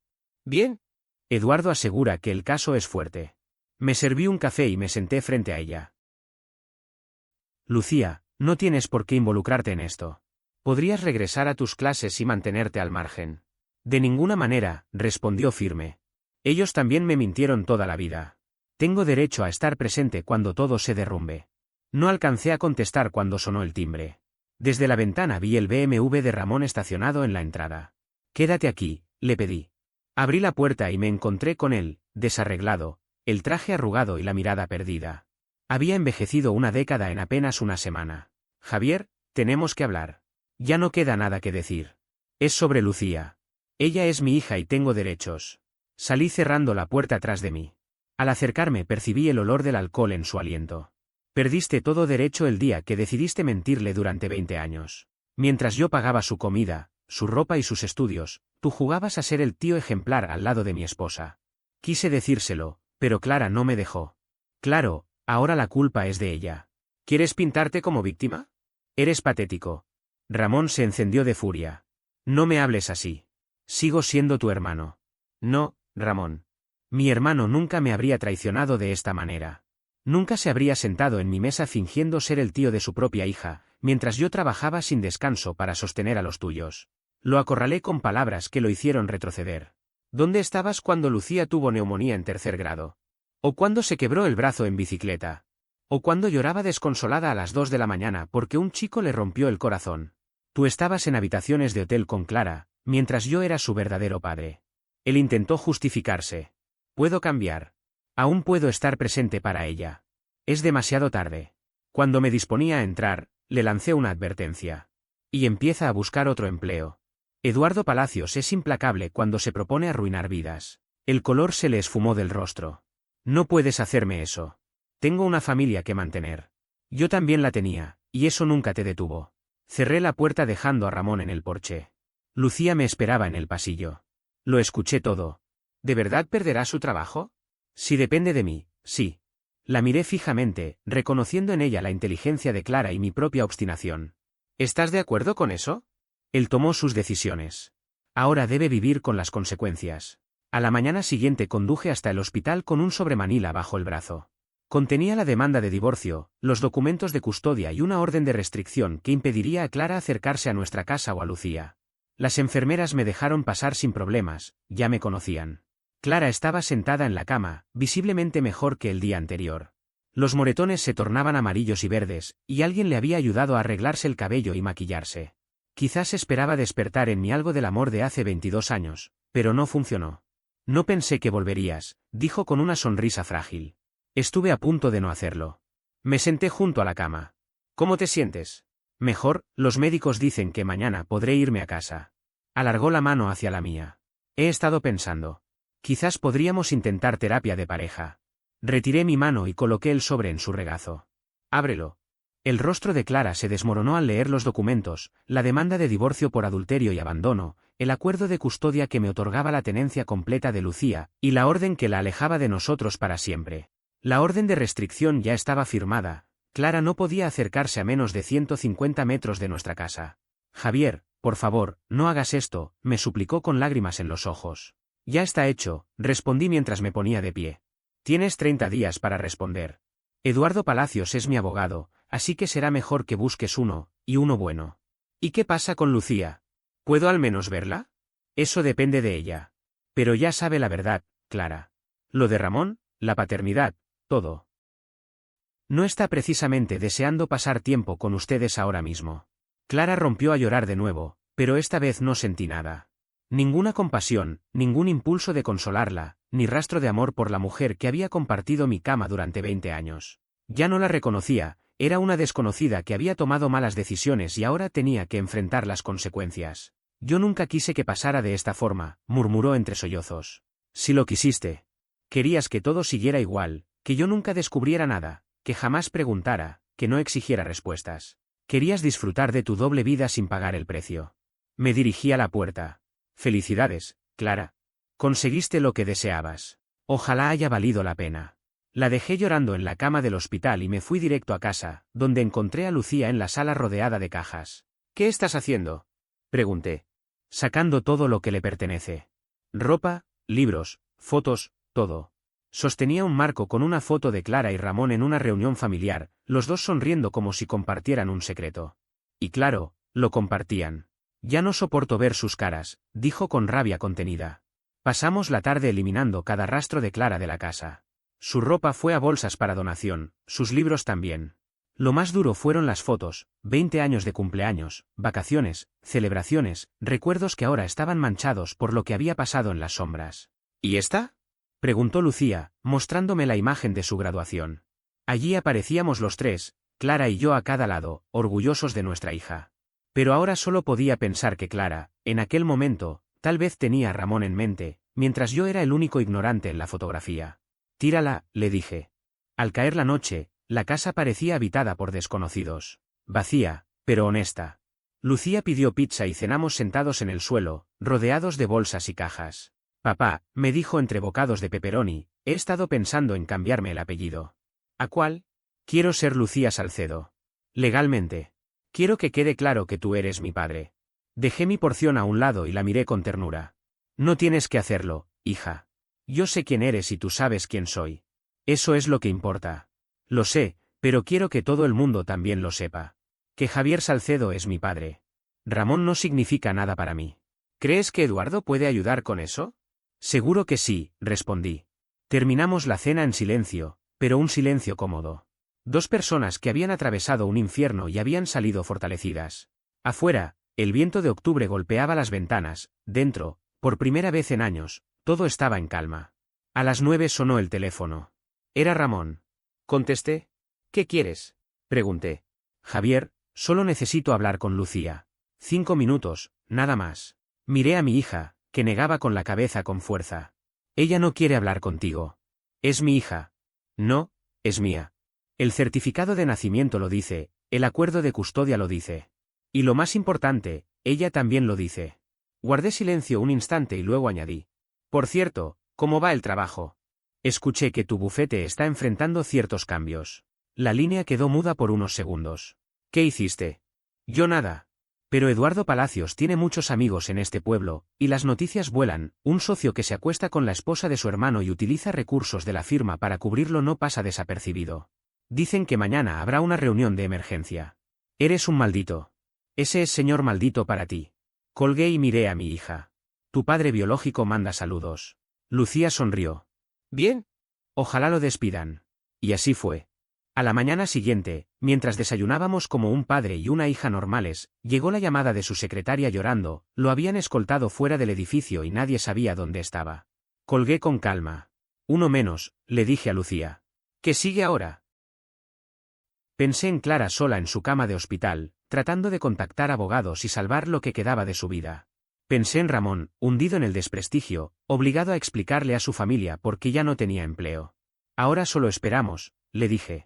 Bien. Eduardo asegura que el caso es fuerte. Me serví un café y me senté frente a ella. Lucía, no tienes por qué involucrarte en esto. Podrías regresar a tus clases y mantenerte al margen. De ninguna manera, respondió firme. Ellos también me mintieron toda la vida. Tengo derecho a estar presente cuando todo se derrumbe. No alcancé a contestar cuando sonó el timbre. Desde la ventana vi el BMW de Ramón estacionado en la entrada. Quédate aquí, le pedí. Abrí la puerta y me encontré con él, desarreglado, el traje arrugado y la mirada perdida. Había envejecido una década en apenas una semana. Javier, tenemos que hablar. Ya no queda nada que decir. Es sobre Lucía. Ella es mi hija y tengo derechos. Salí cerrando la puerta tras de mí. Al acercarme percibí el olor del alcohol en su aliento. Perdiste todo derecho el día que decidiste mentirle durante 20 años. Mientras yo pagaba su comida, su ropa y sus estudios, tú jugabas a ser el tío ejemplar al lado de mi esposa. Quise decírselo, pero Clara no me dejó. Claro, ahora la culpa es de ella. ¿Quieres pintarte como víctima? Eres patético. Ramón se encendió de furia. No me hables así. Sigo siendo tu hermano. No, Ramón. Mi hermano nunca me habría traicionado de esta manera. Nunca se habría sentado en mi mesa fingiendo ser el tío de su propia hija, mientras yo trabajaba sin descanso para sostener a los tuyos. Lo acorralé con palabras que lo hicieron retroceder. ¿Dónde estabas cuando Lucía tuvo neumonía en 3er grado? ¿O cuando se quebró el brazo en bicicleta? ¿O cuando lloraba desconsolada a las 2 de la mañana porque un chico le rompió el corazón? Tú estabas en habitaciones de hotel con Clara, mientras yo era su verdadero padre. Él intentó justificarse. Puedo cambiar. Aún puedo estar presente para ella. Es demasiado tarde. Cuando me disponía a entrar, Le lancé una advertencia. Y empieza a buscar otro empleo. Eduardo Palacios es implacable cuando se propone arruinar vidas. El color se le esfumó del rostro. No puedes hacerme eso. Tengo una familia que mantener. Yo también la tenía, y eso nunca te detuvo. Cerré la puerta dejando a Ramón en el porche. Lucía me esperaba en el pasillo. Lo escuché todo. ¿De verdad perderá su trabajo? Si depende de mí, sí. La miré fijamente, reconociendo en ella la inteligencia de Clara y mi propia obstinación. ¿Estás de acuerdo con eso? Él tomó sus decisiones. Ahora debe vivir con las consecuencias. A la mañana siguiente conduje hasta el hospital con un sobremanila bajo el brazo. Contenía la demanda de divorcio, los documentos de custodia y una orden de restricción que impediría a Clara acercarse a nuestra casa o a Lucía. Las enfermeras me dejaron pasar sin problemas, ya me conocían. Clara estaba sentada en la cama, visiblemente mejor que el día anterior. Los moretones se tornaban amarillos y verdes, y alguien le había ayudado a arreglarse el cabello y maquillarse. Quizás esperaba despertar en mí algo del amor de hace 22 años, pero no funcionó. No pensé que volverías, dijo con una sonrisa frágil. Estuve a punto de no hacerlo. Me senté junto a la cama. ¿Cómo te sientes? Mejor, los médicos dicen que mañana podré irme a casa. Alargó la mano hacia la mía. He estado pensando. Quizás podríamos intentar terapia de pareja. Retiré mi mano y coloqué el sobre en su regazo. Ábrelo. El rostro de Clara se desmoronó al leer los documentos, la demanda de divorcio por adulterio y abandono, el acuerdo de custodia que me otorgaba la tenencia completa de Lucía, y la orden que la alejaba de nosotros para siempre. La orden de restricción ya estaba firmada. Clara no podía acercarse a menos de 150 metros de nuestra casa. Javier, por favor, no hagas esto, me suplicó con lágrimas en los ojos. Ya está hecho, respondí mientras me ponía de pie. Tienes 30 días para responder. Eduardo Palacios es mi abogado, así que será mejor que busques uno, y uno bueno. ¿Y qué pasa con Lucía? ¿Puedo al menos verla? Eso depende de ella. Pero ya sabe la verdad, Clara. Lo de Ramón, la paternidad, todo. No está precisamente deseando pasar tiempo con ustedes ahora mismo. Clara rompió a llorar de nuevo, pero esta vez no sentí nada. Ninguna compasión, ningún impulso de consolarla, ni rastro de amor por la mujer que había compartido mi cama durante 20 años. Ya no la reconocía, era una desconocida que había tomado malas decisiones y ahora tenía que enfrentar las consecuencias. Yo nunca quise que pasara de esta forma, murmuró entre sollozos. Si lo quisiste. Querías que todo siguiera igual, que yo nunca descubriera nada, que jamás preguntara, que no exigiera respuestas. Querías disfrutar de tu doble vida sin pagar el precio. Me dirigí a la puerta. Felicidades, Clara. Conseguiste lo que deseabas. Ojalá haya valido la pena. La dejé llorando en la cama del hospital y me fui directo a casa, donde encontré a Lucía en la sala rodeada de cajas. ¿Qué estás haciendo? Pregunté. Sacando todo lo que le pertenece. Ropa, libros, fotos, todo. Sostenía un marco con una foto de Clara y Ramón en una reunión familiar, los dos sonriendo como si compartieran un secreto. Y claro, lo compartían. Ya no soporto ver sus caras, dijo con rabia contenida. Pasamos la tarde eliminando cada rastro de Clara de la casa. Su ropa fue a bolsas para donación, sus libros también. Lo más duro fueron las fotos, 20 años de cumpleaños, vacaciones, celebraciones, recuerdos que ahora estaban manchados por lo que había pasado en las sombras. ¿Y esta? Preguntó Lucía, mostrándome la imagen de su graduación. Allí aparecíamos los tres, Clara y yo a cada lado, orgullosos de nuestra hija. Pero ahora solo podía pensar que Clara, en aquel momento, tal vez tenía a Ramón en mente, mientras yo era el único ignorante en la fotografía. Tírala, le dije. Al caer la noche, la casa parecía habitada por desconocidos. Vacía, pero honesta. Lucía pidió pizza y cenamos sentados en el suelo, rodeados de bolsas y cajas. Papá, me dijo entre bocados de pepperoni, he estado pensando en cambiarme el apellido. ¿A cuál? Quiero ser Lucía Salcedo. Legalmente. Quiero que quede claro que tú eres mi padre. Dejé mi porción a un lado y la miré con ternura. No tienes que hacerlo, hija. Yo sé quién eres y tú sabes quién soy. Eso es lo que importa. Lo sé, pero quiero que todo el mundo también lo sepa. Que Javier Salcedo es mi padre. Ramón no significa nada para mí. ¿Crees que Eduardo puede ayudar con eso? Seguro que sí, respondí. Terminamos la cena en silencio, pero un silencio cómodo. Dos personas que habían atravesado un infierno y habían salido fortalecidas. Afuera, el viento de octubre golpeaba las ventanas, dentro, por primera vez en años, todo estaba en calma. A las 9 sonó el teléfono. Era Ramón. Contesté. ¿Qué quieres? Pregunté. Javier, Solo necesito hablar con Lucía. 5 minutos, nada más. Miré a mi hija, que negaba con la cabeza con fuerza. Ella no quiere hablar contigo. Es mi hija. No, es mía. El certificado de nacimiento lo dice, el acuerdo de custodia lo dice. Y lo más importante, ella también lo dice. Guardé silencio un instante y luego añadí. Por cierto, ¿cómo va el trabajo? Escuché que tu bufete está enfrentando ciertos cambios. La línea quedó muda por unos segundos. ¿Qué hiciste? Yo nada. Pero Eduardo Palacios tiene muchos amigos en este pueblo, y las noticias vuelan. Un socio que se acuesta con la esposa de su hermano y utiliza recursos de la firma para cubrirlo no pasa desapercibido. Dicen que mañana habrá una reunión de emergencia. Eres un maldito. Ese es señor maldito para ti. Colgué y miré a mi hija. Tu padre biológico manda saludos. Lucía sonrió. Bien. Ojalá lo despidan. Y así fue. A la mañana siguiente, mientras desayunábamos como un padre y una hija normales, llegó la llamada de su secretaria llorando. Lo habían escoltado fuera del edificio y nadie sabía dónde estaba. Colgué con calma. Uno menos, le dije a Lucía. ¿Qué sigue ahora? Pensé en Clara sola en su cama de hospital, tratando de contactar abogados y salvar lo que quedaba de su vida. Pensé en Ramón, hundido en el desprestigio, obligado a explicarle a su familia por qué ya no tenía empleo. Ahora solo esperamos, le dije.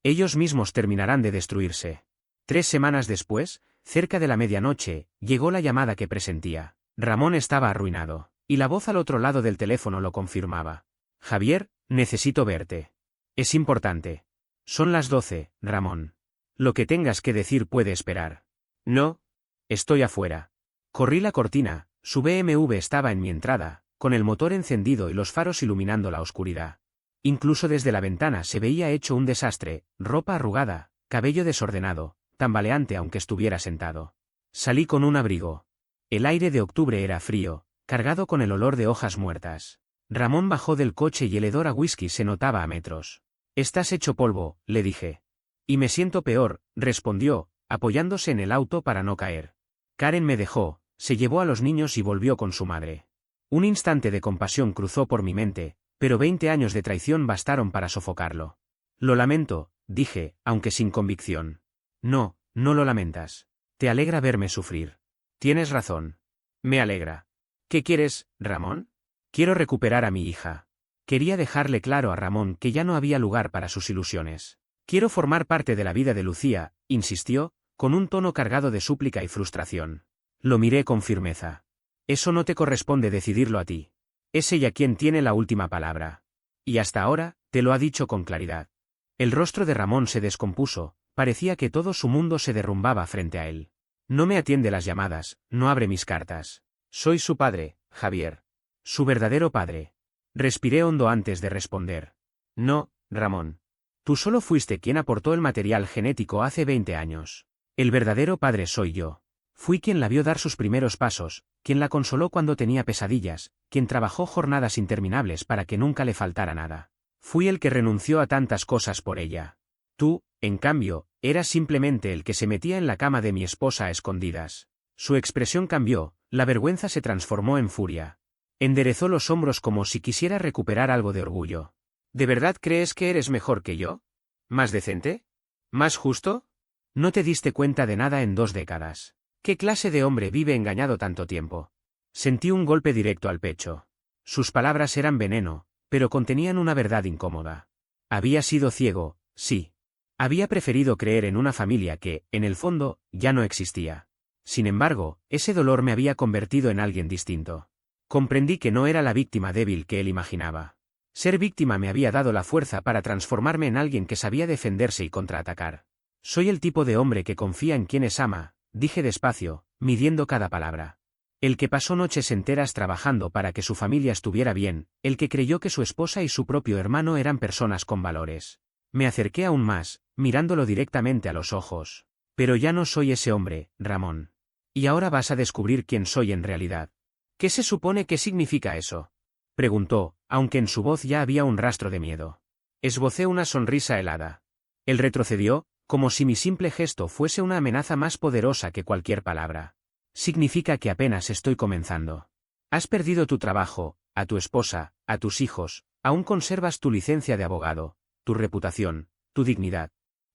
Ellos mismos terminarán de destruirse. 3 semanas después, cerca de la medianoche, llegó la llamada que presentía. Ramón estaba arruinado, y la voz al otro lado del teléfono lo confirmaba. Javier, necesito verte. Es importante. Son las 12, Ramón. Lo que tengas que decir puede esperar. No. Estoy afuera. Corrí la cortina, su BMW estaba en mi entrada, con el motor encendido y los faros iluminando la oscuridad. Incluso desde la ventana se veía hecho un desastre, ropa arrugada, cabello desordenado, tambaleante aunque estuviera sentado. Salí con un abrigo. El aire de octubre era frío, cargado con el olor de hojas muertas. Ramón bajó del coche y el hedor a whisky se notaba a metros. Estás hecho polvo, le dije. Y me siento peor, respondió, apoyándose en el auto para no caer. Karen me dejó, se llevó a los niños y volvió con su madre. Un instante de compasión cruzó por mi mente, pero 20 años de traición bastaron para sofocarlo. Lo lamento, dije, aunque sin convicción. No, no lo lamentas. Te alegra verme sufrir. Tienes razón. Me alegra. ¿Qué quieres, Ramón? Quiero recuperar a mi hija. Quería dejarle claro a Ramón que ya no había lugar para sus ilusiones. Quiero formar parte de la vida de Lucía, insistió, con un tono cargado de súplica y frustración. Lo miré con firmeza. Eso no te corresponde decidirlo a ti. Es ella quien tiene la última palabra. Y hasta ahora, te lo ha dicho con claridad. El rostro de Ramón se descompuso, parecía que todo su mundo se derrumbaba frente a él. No me atiende las llamadas, no abre mis cartas. Soy su padre, Javier. Su verdadero padre. Respiré hondo antes de responder. No, Ramón. Tú solo fuiste quien aportó el material genético hace 20 años. El verdadero padre soy yo. Fui quien la vio dar sus primeros pasos, quien la consoló cuando tenía pesadillas, quien trabajó jornadas interminables para que nunca le faltara nada. Fui el que renunció a tantas cosas por ella. Tú, en cambio, eras simplemente el que se metía en la cama de mi esposa a escondidas. Su expresión cambió, la vergüenza se transformó en furia. Enderezó los hombros como si quisiera recuperar algo de orgullo. ¿De verdad crees que eres mejor que yo? ¿Más decente? ¿Más justo? No te diste cuenta de nada en 2 décadas. ¿Qué clase de hombre vive engañado tanto tiempo? Sentí un golpe directo al pecho. Sus palabras eran veneno, pero contenían una verdad incómoda. Había sido ciego, sí. Había preferido creer en una familia que, en el fondo, ya no existía. Sin embargo, ese dolor me había convertido en alguien distinto. Comprendí que no era la víctima débil que él imaginaba. Ser víctima me había dado la fuerza para transformarme en alguien que sabía defenderse y contraatacar. Soy el tipo de hombre que confía en quienes ama, dije despacio, midiendo cada palabra. El que pasó noches enteras trabajando para que su familia estuviera bien, el que creyó que su esposa y su propio hermano eran personas con valores. Me acerqué aún más, mirándolo directamente a los ojos. Pero ya no soy ese hombre, Ramón. Y ahora vas a descubrir quién soy en realidad. ¿Qué se supone que significa eso? Preguntó, aunque en su voz ya había un rastro de miedo. Esbocé una sonrisa helada. Él retrocedió, como si mi simple gesto fuese una amenaza más poderosa que cualquier palabra. Significa que apenas estoy comenzando. Has perdido tu trabajo, a tu esposa, a tus hijos, aún conservas tu licencia de abogado, tu reputación, tu dignidad.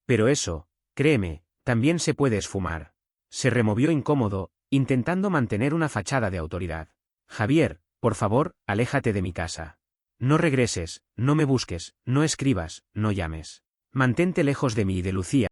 Pero eso, créeme, También se puede esfumar. Se removió incómodo, intentando mantener una fachada de autoridad. Javier, por favor, aléjate de mi casa. No regreses, no me busques, no escribas, no llames. Mantente lejos de mí y de Lucía,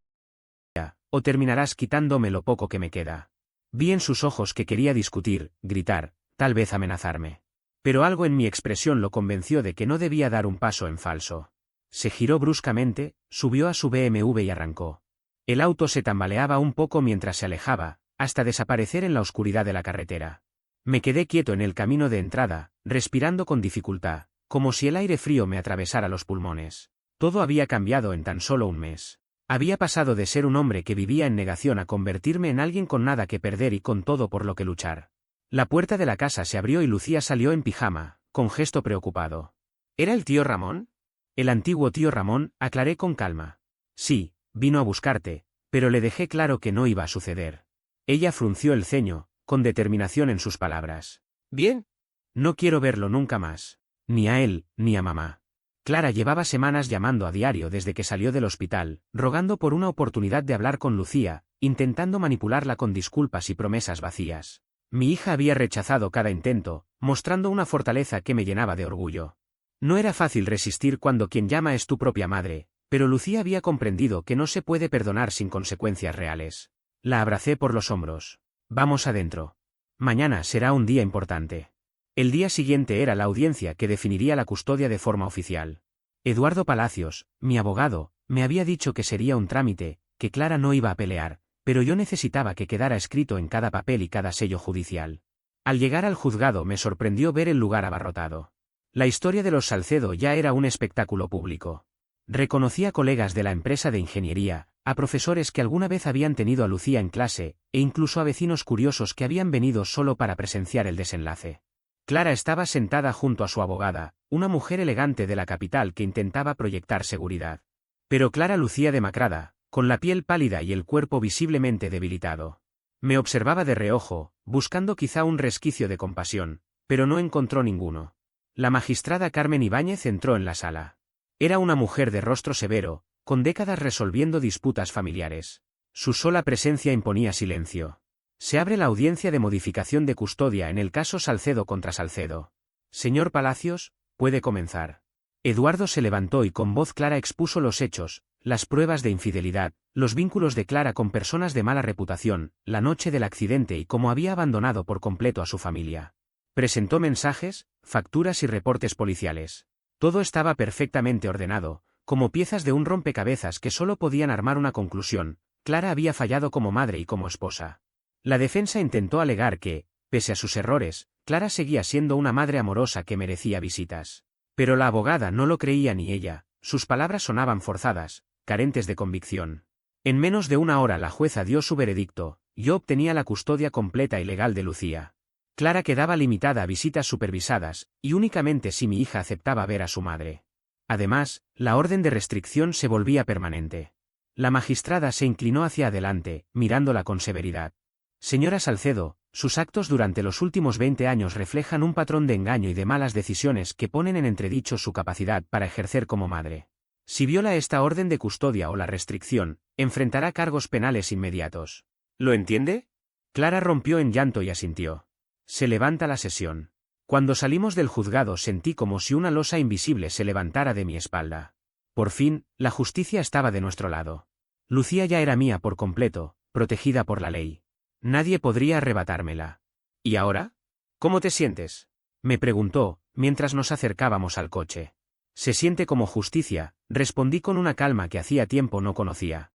o terminarás quitándome lo poco que me queda. Vi en sus ojos que quería discutir, gritar, tal vez amenazarme. Pero algo en mi expresión lo convenció de que no debía dar un paso en falso. Se giró bruscamente, subió a su BMW y arrancó. El auto se tambaleaba un poco mientras se alejaba, hasta desaparecer en la oscuridad de la carretera. Me quedé quieto en el camino de entrada, respirando con dificultad, como si el aire frío me atravesara los pulmones. Todo había cambiado en tan solo un mes. Había pasado de ser un hombre que vivía en negación a convertirme en alguien con nada que perder y con todo por lo que luchar. La puerta de la casa se abrió y Lucía salió en pijama, con gesto preocupado. ¿Era el tío Ramón? El antiguo tío Ramón, aclaré con calma. Sí, vino a buscarte, pero le dejé claro que no iba a suceder. Ella frunció el ceño, con determinación en sus palabras. Bien. No quiero verlo nunca más. Ni a él, ni a mamá. Clara llevaba semanas llamando a diario desde que salió del hospital, rogando por una oportunidad de hablar con Lucía, intentando manipularla con disculpas y promesas vacías. Mi hija había rechazado cada intento, mostrando una fortaleza que me llenaba de orgullo. No era fácil resistir cuando quien llama es tu propia madre, pero Lucía había comprendido que no se puede perdonar sin consecuencias reales. La abracé por los hombros. Vamos adentro. Mañana será un día importante. El día siguiente era la audiencia que definiría la custodia de forma oficial. Eduardo Palacios, mi abogado, me había dicho que sería un trámite, que Clara no iba a pelear, pero yo necesitaba que quedara escrito en cada papel y cada sello judicial. Al llegar al juzgado me sorprendió ver el lugar abarrotado. La historia de los Salcedo ya era un espectáculo público. Reconocí a colegas de la empresa de ingeniería, a profesores que alguna vez habían tenido a Lucía en clase, e incluso a vecinos curiosos que habían venido solo para presenciar el desenlace. Clara estaba sentada junto a su abogada, una mujer elegante de la capital que intentaba proyectar seguridad. Pero Clara lucía demacrada, con la piel pálida y el cuerpo visiblemente debilitado. Me observaba de reojo, buscando quizá un resquicio de compasión, pero no encontró ninguno. La magistrada Carmen Ibáñez entró en la sala. Era una mujer de rostro severo, con décadas resolviendo disputas familiares. Su sola presencia imponía silencio. Se abre la audiencia de modificación de custodia en el caso Salcedo contra Salcedo. Señor Palacios, puede comenzar. Eduardo se levantó y con voz clara expuso los hechos, las pruebas de infidelidad, los vínculos de Clara con personas de mala reputación, la noche del accidente y cómo había abandonado por completo a su familia. Presentó mensajes, facturas y reportes policiales. Todo estaba perfectamente ordenado, como piezas de un rompecabezas que solo podían armar una conclusión: Clara había fallado como madre y como esposa. La defensa intentó alegar que, pese a sus errores, Clara seguía siendo una madre amorosa que merecía visitas. Pero la abogada no lo creía ni ella, sus palabras sonaban forzadas, carentes de convicción. En menos de una hora la jueza dio su veredicto: yo obtenía la custodia completa y legal de Lucía. Clara quedaba limitada a visitas supervisadas, y únicamente si mi hija aceptaba ver a su madre. Además, la orden de restricción se volvía permanente. La magistrada se inclinó hacia adelante, mirándola con severidad. Señora Salcedo, sus actos durante los últimos 20 años reflejan un patrón de engaño y de malas decisiones que ponen en entredicho su capacidad para ejercer como madre. Si viola esta orden de custodia o la restricción, enfrentará cargos penales inmediatos. ¿Lo entiende? Clara rompió en llanto y asintió. Se levanta la sesión. Cuando salimos del juzgado sentí como si una losa invisible se levantara de mi espalda. Por fin, la justicia estaba de nuestro lado. Lucía ya era mía por completo, protegida por la ley. Nadie podría arrebatármela. ¿Y ahora? ¿Cómo te sientes?, me preguntó, mientras nos acercábamos al coche. Se siente como justicia, respondí con una calma que hacía tiempo no conocía.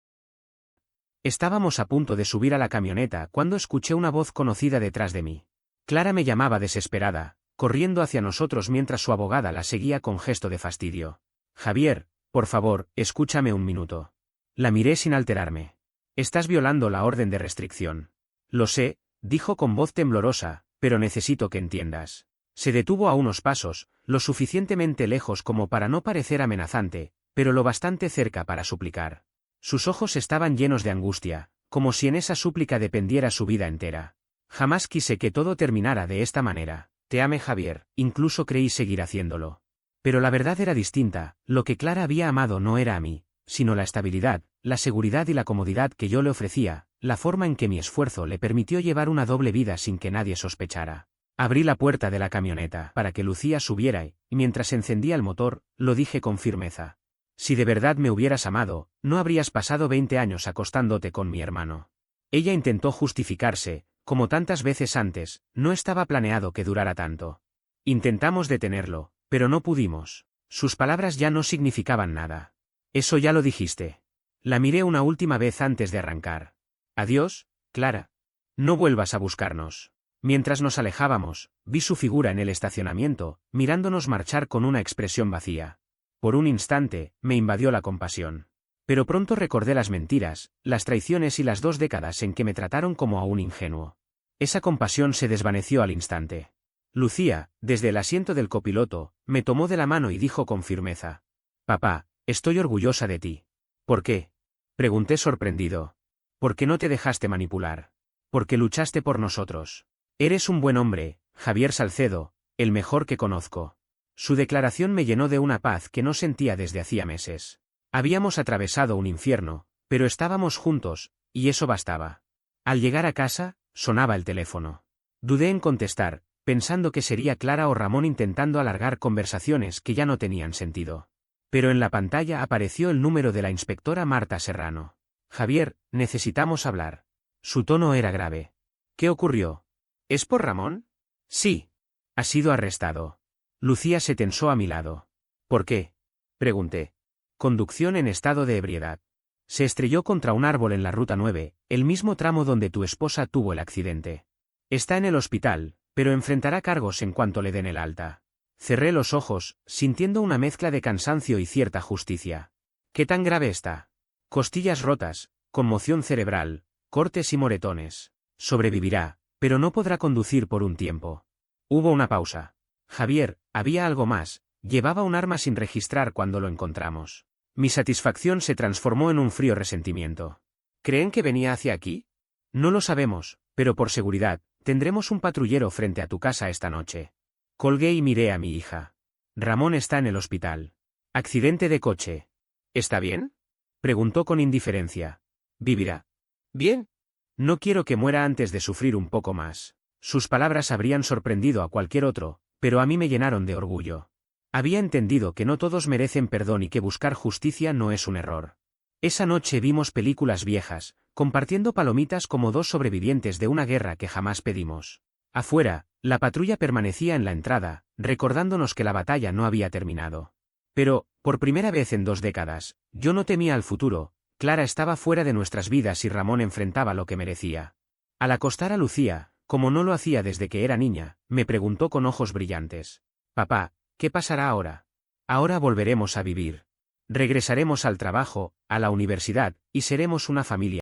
Estábamos a punto de subir a la camioneta cuando escuché una voz conocida detrás de mí. Clara me llamaba desesperada, corriendo hacia nosotros mientras su abogada la seguía con gesto de fastidio. Javier, por favor, escúchame un minuto. La miré sin alterarme. Estás violando la orden de restricción. Lo sé, dijo con voz temblorosa, pero necesito que entiendas. Se detuvo a unos pasos, lo suficientemente lejos como para no parecer amenazante, pero lo bastante cerca para suplicar. Sus ojos estaban llenos de angustia, como si en esa súplica dependiera su vida entera. Jamás quise que todo terminara de esta manera. Te amé, Javier, incluso creí seguir haciéndolo. Pero la verdad era distinta, lo que Clara había amado no era a mí, sino la estabilidad, la seguridad y la comodidad que yo le ofrecía, la forma en que mi esfuerzo le permitió llevar una doble vida sin que nadie sospechara. Abrí la puerta de la camioneta para que Lucía subiera y, mientras encendía el motor, lo dije con firmeza. Si de verdad me hubieras amado, no habrías pasado 20 años acostándote con mi hermano. Ella intentó justificarse, como tantas veces antes, no estaba planeado que durara tanto. Intentamos detenerlo, pero no pudimos. Sus palabras ya no significaban nada. Eso ya lo dijiste. La miré una última vez antes de arrancar. Adiós, Clara. No vuelvas a buscarnos. Mientras nos alejábamos, vi su figura en el estacionamiento, mirándonos marchar con una expresión vacía. Por un instante, me invadió la compasión. Pero pronto recordé las mentiras, las traiciones y las 2 décadas en que me trataron como a un ingenuo. Esa compasión se desvaneció al instante. Lucía, desde el asiento del copiloto, me tomó de la mano y dijo con firmeza: «Papá, estoy orgullosa de ti». «¿Por qué?», pregunté sorprendido. «Porque no te dejaste manipular. Porque luchaste por nosotros. Eres un buen hombre, Javier Salcedo, el mejor que conozco». Su declaración me llenó de una paz que no sentía desde hacía meses. Habíamos atravesado un infierno, pero estábamos juntos, y eso bastaba. Al llegar a casa, sonaba el teléfono. Dudé en contestar, pensando que sería Clara o Ramón intentando alargar conversaciones que ya no tenían sentido. Pero en la pantalla apareció el número de la inspectora Marta Serrano. «Javier, necesitamos hablar». Su tono era grave. «¿Qué ocurrió? ¿Es por Ramón?» «Sí. Ha sido arrestado». Lucía se tensó a mi lado. «¿Por qué?», pregunté. «Conducción en estado de ebriedad. Se estrelló contra un árbol en la Ruta 9, el mismo tramo donde tu esposa tuvo el accidente. Está en el hospital, pero enfrentará cargos en cuanto le den el alta». Cerré los ojos, sintiendo una mezcla de cansancio y cierta justicia. «¿Qué tan grave está?» «Costillas rotas, conmoción cerebral, cortes y moretones. Sobrevivirá, pero no podrá conducir por un tiempo». Hubo una pausa. «Javier, había algo más. Llevaba un arma sin registrar cuando lo encontramos». Mi satisfacción se transformó en un frío resentimiento. «¿Creen que venía hacia aquí?» «No lo sabemos, pero por seguridad, tendremos un patrullero frente a tu casa esta noche». Colgué y miré a mi hija. «Ramón está en el hospital. Accidente de coche». «¿Está bien?», preguntó con indiferencia. «Vivirá». «Bien». «No quiero que muera antes de sufrir un poco más». Sus palabras habrían sorprendido a cualquier otro, pero a mí me llenaron de orgullo. Había entendido que no todos merecen perdón y que buscar justicia no es un error. Esa noche vimos películas viejas, compartiendo palomitas como 2 sobrevivientes de una guerra que jamás pedimos. Afuera, la patrulla permanecía en la entrada, recordándonos que la batalla no había terminado. Pero, por primera vez en 2 décadas, yo no temía al futuro. Clara estaba fuera de nuestras vidas y Ramón enfrentaba lo que merecía. Al acostar a Lucía, como no lo hacía desde que era niña, me preguntó con ojos brillantes: «Papá, ¿qué pasará ahora?» «Ahora volveremos a vivir. Regresaremos al trabajo, a la universidad, y seremos una familia.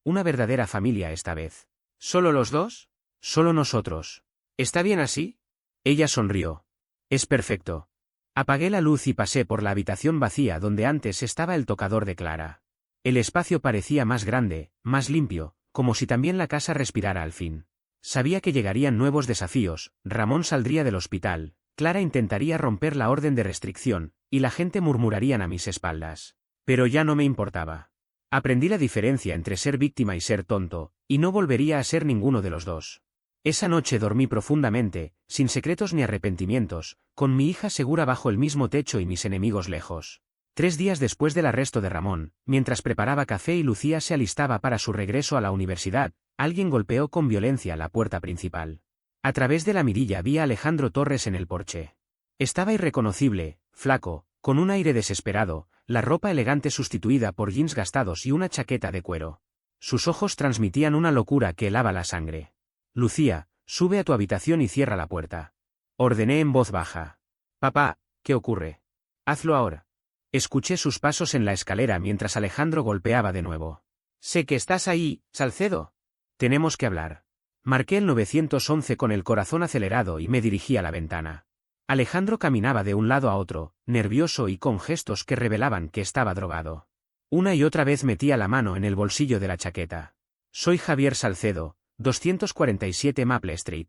Una verdadera familia esta vez». «¿Solo los 2? «Solo nosotros». «¿Está bien así?» Ella sonrió. «Es perfecto». Apagué la luz y pasé por la habitación vacía donde antes estaba el tocador de Clara. El espacio parecía más grande, más limpio, como si también la casa respirara al fin. Sabía que llegarían nuevos desafíos. Ramón saldría del hospital, Clara intentaría romper la orden de restricción, y la gente murmurarían a mis espaldas. Pero ya no me importaba. Aprendí la diferencia entre ser víctima y ser tonto, y no volvería a ser ninguno de los dos. Esa noche dormí profundamente, sin secretos ni arrepentimientos, con mi hija segura bajo el mismo techo y mis enemigos lejos. 3 días después del arresto de Ramón, mientras preparaba café y Lucía se alistaba para su regreso a la universidad, alguien golpeó con violencia la puerta principal. A través de la mirilla vi a Alejandro Torres en el porche. Estaba irreconocible, flaco, con un aire desesperado, la ropa elegante sustituida por jeans gastados y una chaqueta de cuero. Sus ojos transmitían una locura que helaba la sangre. «Lucía, sube a tu habitación y cierra la puerta», ordené en voz baja. «Papá, ¿qué ocurre? Hazlo ahora». Escuché sus pasos en la escalera mientras Alejandro golpeaba de nuevo. «Sé que estás ahí, Salcedo. Tenemos que hablar». Marqué el 911 con el corazón acelerado y me dirigí a la ventana. Alejandro caminaba de un lado a otro, nervioso y con gestos que revelaban que estaba drogado. Una y otra vez metía la mano en el bolsillo de la chaqueta. «Soy Javier Salcedo, 247 Maple Street.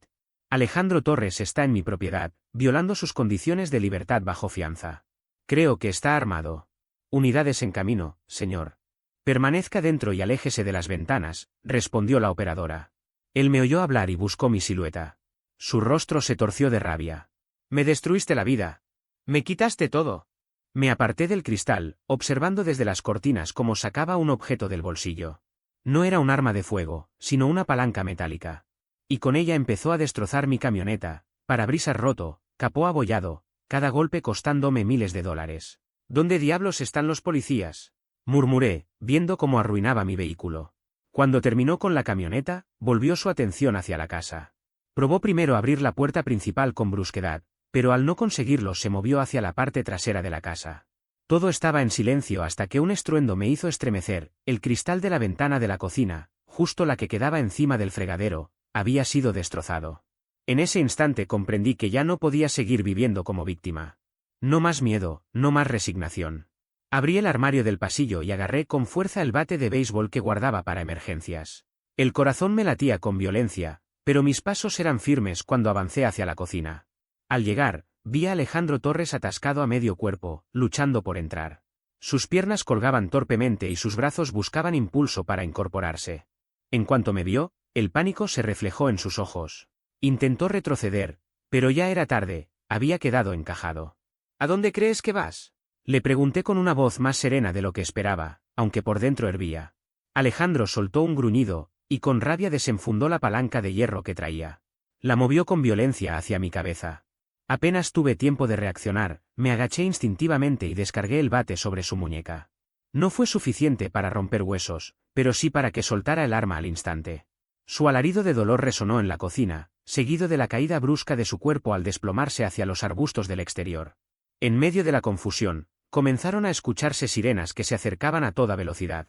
Alejandro Torres está en mi propiedad, violando sus condiciones de libertad bajo fianza. Creo que está armado». Unidades en camino, señor. Permanezca dentro y aléjese de las ventanas, respondió la operadora. Él me oyó hablar y buscó mi silueta. Su rostro se torció de rabia. Me destruiste la vida. Me quitaste todo. Me aparté del cristal, observando desde las cortinas cómo sacaba un objeto del bolsillo. No era un arma de fuego, sino una palanca metálica. Y con ella empezó a destrozar mi camioneta, parabrisas roto, capó abollado, cada golpe costándome miles de dólares. ¿Dónde diablos están los policías?, murmuré, viendo cómo arruinaba mi vehículo. Cuando terminó con la camioneta, volvió su atención hacia la casa. Probó primero abrir la puerta principal con brusquedad, pero al no conseguirlo se movió hacia la parte trasera de la casa. Todo estaba en silencio hasta que un estruendo me hizo estremecer. El cristal de la ventana de la cocina, justo la que quedaba encima del fregadero, había sido destrozado. En ese instante comprendí que ya no podía seguir viviendo como víctima. No más miedo, no más resignación. Abrí el armario del pasillo y agarré con fuerza el bate de béisbol que guardaba para emergencias. El corazón me latía con violencia, pero mis pasos eran firmes cuando avancé hacia la cocina. Al llegar, vi a Alejandro Torres atascado a medio cuerpo, luchando por entrar. Sus piernas colgaban torpemente y sus brazos buscaban impulso para incorporarse. En cuanto me vio, el pánico se reflejó en sus ojos. Intentó retroceder, pero ya era tarde, había quedado encajado. ¿A dónde crees que vas?, le pregunté con una voz más serena de lo que esperaba, aunque por dentro hervía. Alejandro soltó un gruñido, y con rabia desenfundó la palanca de hierro que traía. La movió con violencia hacia mi cabeza. Apenas tuve tiempo de reaccionar, me agaché instintivamente y descargué el bate sobre su muñeca. No fue suficiente para romper huesos, pero sí para que soltara el arma al instante. Su alarido de dolor resonó en la cocina, seguido de la caída brusca de su cuerpo al desplomarse hacia los arbustos del exterior. En medio de la confusión, comenzaron a escucharse sirenas que se acercaban a toda velocidad.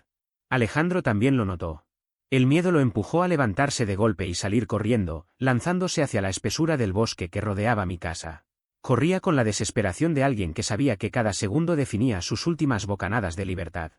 Alejandro también lo notó. El miedo lo empujó a levantarse de golpe y salir corriendo, lanzándose hacia la espesura del bosque que rodeaba mi casa. Corría con la desesperación de alguien que sabía que cada segundo definía sus últimas bocanadas de libertad.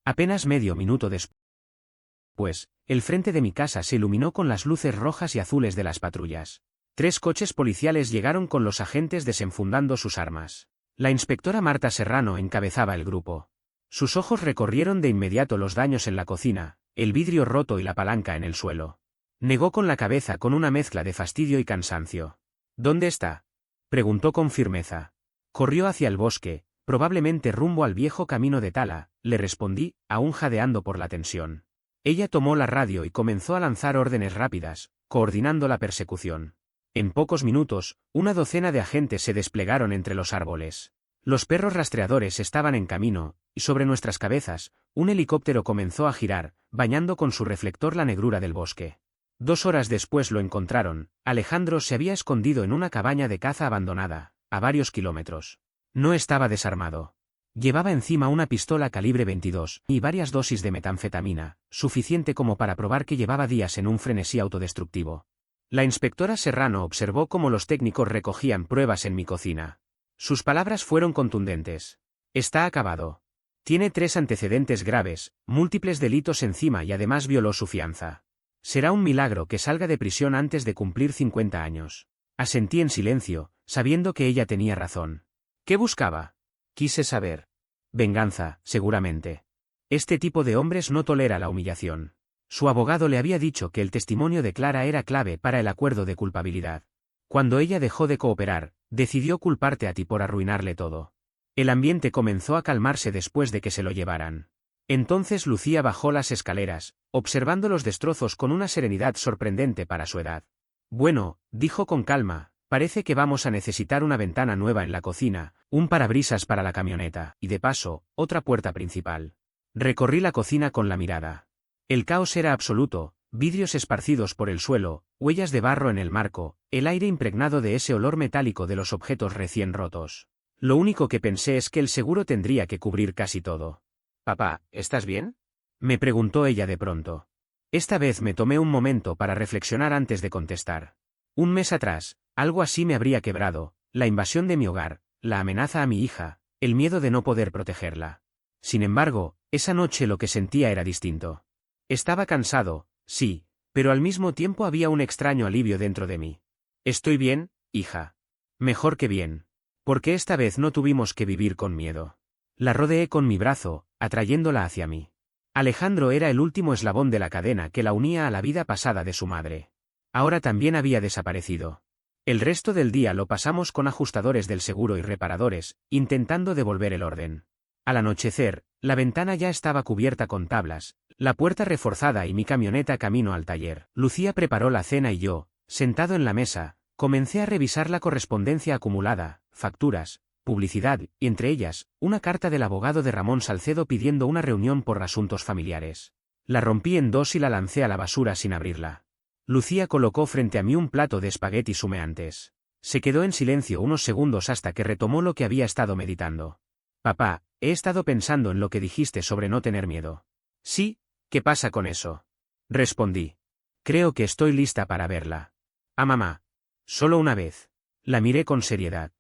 Apenas medio minuto después, el frente de mi casa se iluminó con las luces rojas y azules de las patrullas. 3 coches policiales llegaron con los agentes desenfundando sus armas. La inspectora Marta Serrano encabezaba el grupo. Sus ojos recorrieron de inmediato los daños en la cocina, el vidrio roto y la palanca en el suelo. Negó con la cabeza con una mezcla de fastidio y cansancio. ¿Dónde está?, preguntó con firmeza. Corrió hacia el bosque, probablemente rumbo al viejo camino de Tala, le respondí, aún jadeando por la tensión. Ella tomó la radio y comenzó a lanzar órdenes rápidas, coordinando la persecución. En pocos minutos, una docena de agentes se desplegaron entre los árboles. Los perros rastreadores estaban en camino, y sobre nuestras cabezas, un helicóptero comenzó a girar, bañando con su reflector la negrura del bosque. 2 horas después lo encontraron. Alejandro se había escondido en una cabaña de caza abandonada, a varios kilómetros. No estaba desarmado. Llevaba encima una pistola calibre 22 y varias dosis de metanfetamina, suficiente como para probar que llevaba días en un frenesí autodestructivo. La inspectora Serrano observó cómo los técnicos recogían pruebas en mi cocina. Sus palabras fueron contundentes. Está acabado. Tiene 3 antecedentes graves, múltiples delitos encima y además violó su fianza. Será un milagro que salga de prisión antes de cumplir 50 años. Asentí en silencio, sabiendo que ella tenía razón. ¿Qué buscaba? Quise saber. Venganza, seguramente. Este tipo de hombres no tolera la humillación. Su abogado le había dicho que el testimonio de Clara era clave para el acuerdo de culpabilidad. Cuando ella dejó de cooperar, decidió culparte a ti por arruinarle todo. El ambiente comenzó a calmarse después de que se lo llevaran. Entonces Lucía bajó las escaleras, observando los destrozos con una serenidad sorprendente para su edad. Bueno, dijo con calma, parece que vamos a necesitar una ventana nueva en la cocina, un parabrisas para la camioneta, y de paso, otra puerta principal. Recorrí la cocina con la mirada. El caos era absoluto, vidrios esparcidos por el suelo, huellas de barro en el marco, el aire impregnado de ese olor metálico de los objetos recién rotos. Lo único que pensé es que el seguro tendría que cubrir casi todo. «Papá, ¿estás bien?», me preguntó ella de pronto. Esta vez me tomé un momento para reflexionar antes de contestar. Un mes atrás, algo así me habría quebrado, la invasión de mi hogar, la amenaza a mi hija, el miedo de no poder protegerla. Sin embargo, esa noche lo que sentía era distinto. Estaba cansado, sí, pero al mismo tiempo había un extraño alivio dentro de mí. «Estoy bien, hija. Mejor que bien. Porque esta vez no tuvimos que vivir con miedo». La rodeé con mi brazo, atrayéndola hacia mí. Alejandro era el último eslabón de la cadena que la unía a la vida pasada de su madre. Ahora también había desaparecido. El resto del día lo pasamos con ajustadores del seguro y reparadores, intentando devolver el orden. Al anochecer, la ventana ya estaba cubierta con tablas, la puerta reforzada y mi camioneta camino al taller. Lucía preparó la cena y yo, sentado en la mesa, comencé a revisar la correspondencia acumulada, facturas, publicidad, y entre ellas, una carta del abogado de Ramón Salcedo pidiendo una reunión por asuntos familiares. La rompí en dos y la lancé a la basura sin abrirla. Lucía colocó frente a mí un plato de espaguetis humeantes. Se quedó en silencio unos segundos hasta que retomó lo que había estado meditando. Papá, he estado pensando en lo que dijiste sobre no tener miedo. Sí, ¿qué pasa con eso? Respondí. Creo que estoy lista para verla. A mamá. Solo una vez. La miré con seriedad.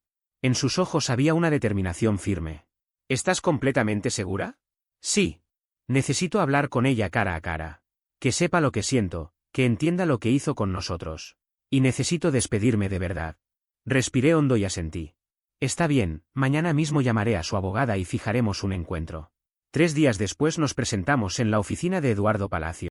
En sus ojos había una determinación firme. ¿Estás completamente segura? Sí. Necesito hablar con ella cara a cara. Que sepa lo que siento, que entienda lo que hizo con nosotros. Y necesito despedirme de verdad. Respiré hondo y asentí. Está bien, mañana mismo llamaré a su abogada y fijaremos un encuentro. 3 días después nos presentamos en la oficina de Eduardo Palacios.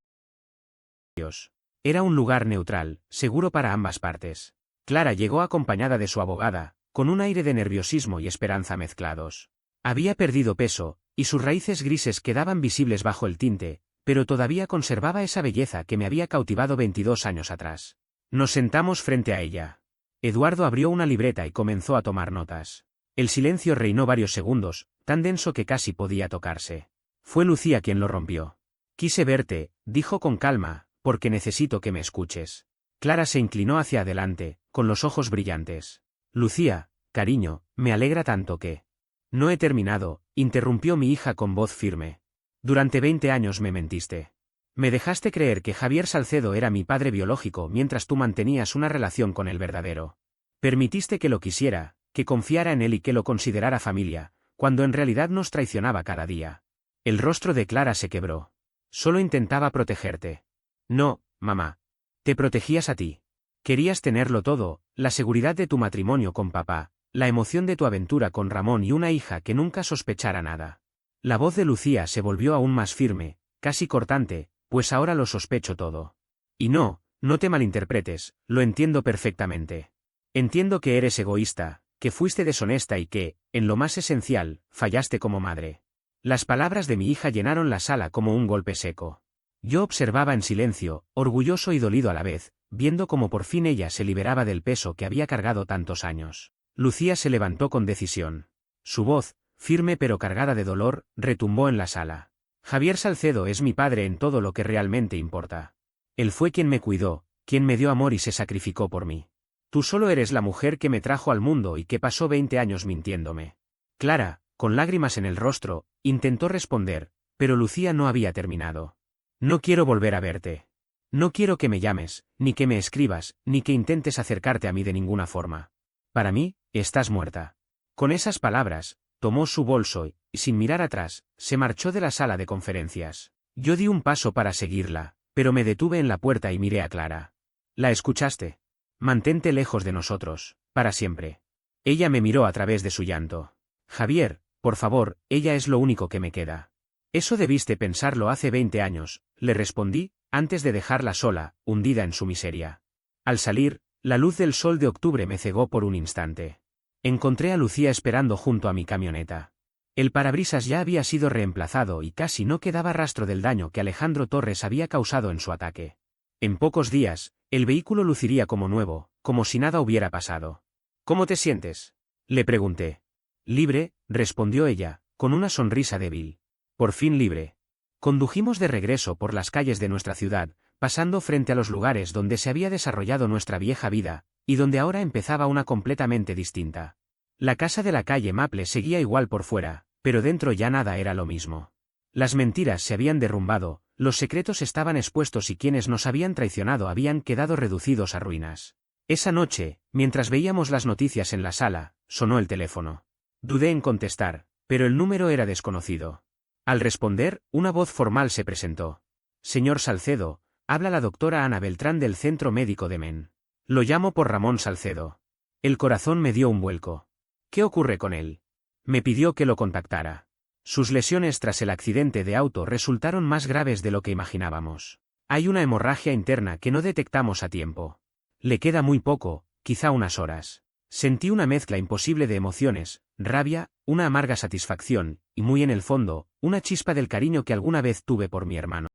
Era un lugar neutral, seguro para ambas partes. Clara llegó acompañada de su abogada, con un aire de nerviosismo y esperanza mezclados. Había perdido peso, y sus raíces grises quedaban visibles bajo el tinte, pero todavía conservaba esa belleza que me había cautivado 22 años atrás. Nos sentamos frente a ella. Eduardo abrió una libreta y comenzó a tomar notas. El silencio reinó varios segundos, tan denso que casi podía tocarse. Fue Lucía quien lo rompió. Quise verte, dijo con calma, porque necesito que me escuches. Clara se inclinó hacia adelante, con los ojos brillantes. Lucía, cariño, me alegra tanto que... No he terminado, interrumpió mi hija con voz firme. Durante 20 años me mentiste. Me dejaste creer que Javier Salcedo era mi padre biológico mientras tú mantenías una relación con el verdadero. Permitiste que lo quisiera, que confiara en él y que lo considerara familia, cuando en realidad nos traicionaba cada día. El rostro de Clara se quebró. Solo intentaba protegerte. No, mamá. Te protegías a ti. Querías tenerlo todo, la seguridad de tu matrimonio con papá, la emoción de tu aventura con Ramón y una hija que nunca sospechara nada. La voz de Lucía se volvió aún más firme, casi cortante, pues ahora lo sospecho todo. Y no, no te malinterpretes, lo entiendo perfectamente. Entiendo que eres egoísta, que fuiste deshonesta y que, en lo más esencial, fallaste como madre. Las palabras de mi hija llenaron la sala como un golpe seco. Yo observaba en silencio, orgulloso y dolido a la vez, viendo cómo por fin ella se liberaba del peso que había cargado tantos años. Lucía se levantó con decisión. Su voz, firme pero cargada de dolor, retumbó en la sala. Javier Salcedo es mi padre en todo lo que realmente importa. Él fue quien me cuidó, quien me dio amor y se sacrificó por mí. Tú solo eres la mujer que me trajo al mundo y que pasó 20 años mintiéndome. Clara, con lágrimas en el rostro, intentó responder, pero Lucía no había terminado. No quiero volver a verte. No quiero que me llames, ni que me escribas, ni que intentes acercarte a mí de ninguna forma. Para mí, estás muerta. Con esas palabras, tomó su bolso y, sin mirar atrás, se marchó de la sala de conferencias. Yo di un paso para seguirla, pero me detuve en la puerta y miré a Clara. ¿La escuchaste? Mantente lejos de nosotros, para siempre. Ella me miró a través de su llanto. Javier, por favor, ella es lo único que me queda. Eso debiste pensarlo hace 20 años, le respondí, antes de dejarla sola, hundida en su miseria. Al salir, la luz del sol de octubre me cegó por un instante. Encontré a Lucía esperando junto a mi camioneta. El parabrisas ya había sido reemplazado y casi no quedaba rastro del daño que Alejandro Torres había causado en su ataque. En pocos días, el vehículo luciría como nuevo, como si nada hubiera pasado. ¿Cómo te sientes?, le pregunté. Libre, respondió ella, con una sonrisa débil. Por fin libre. Condujimos de regreso por las calles de nuestra ciudad, pasando frente a los lugares donde se había desarrollado nuestra vieja vida, y donde ahora empezaba una completamente distinta. La casa de la calle Maple seguía igual por fuera, pero dentro ya nada era lo mismo. Las mentiras se habían derrumbado, los secretos estaban expuestos y quienes nos habían traicionado habían quedado reducidos a ruinas. Esa noche, mientras veíamos las noticias en la sala, sonó el teléfono. Dudé en contestar, pero el número era desconocido. Al responder, una voz formal se presentó. Señor Salcedo, habla la doctora Ana Beltrán del Centro Médico de Men. Lo llamo por Ramón Salcedo. El corazón me dio un vuelco. ¿Qué ocurre con él? Me pidió que lo contactara. Sus lesiones tras el accidente de auto resultaron más graves de lo que imaginábamos. Hay una hemorragia interna que no detectamos a tiempo. Le queda muy poco, quizá unas horas. Sentí una mezcla imposible de emociones, rabia, una amarga satisfacción, y muy en el fondo, una chispa del cariño que alguna vez tuve por mi hermano.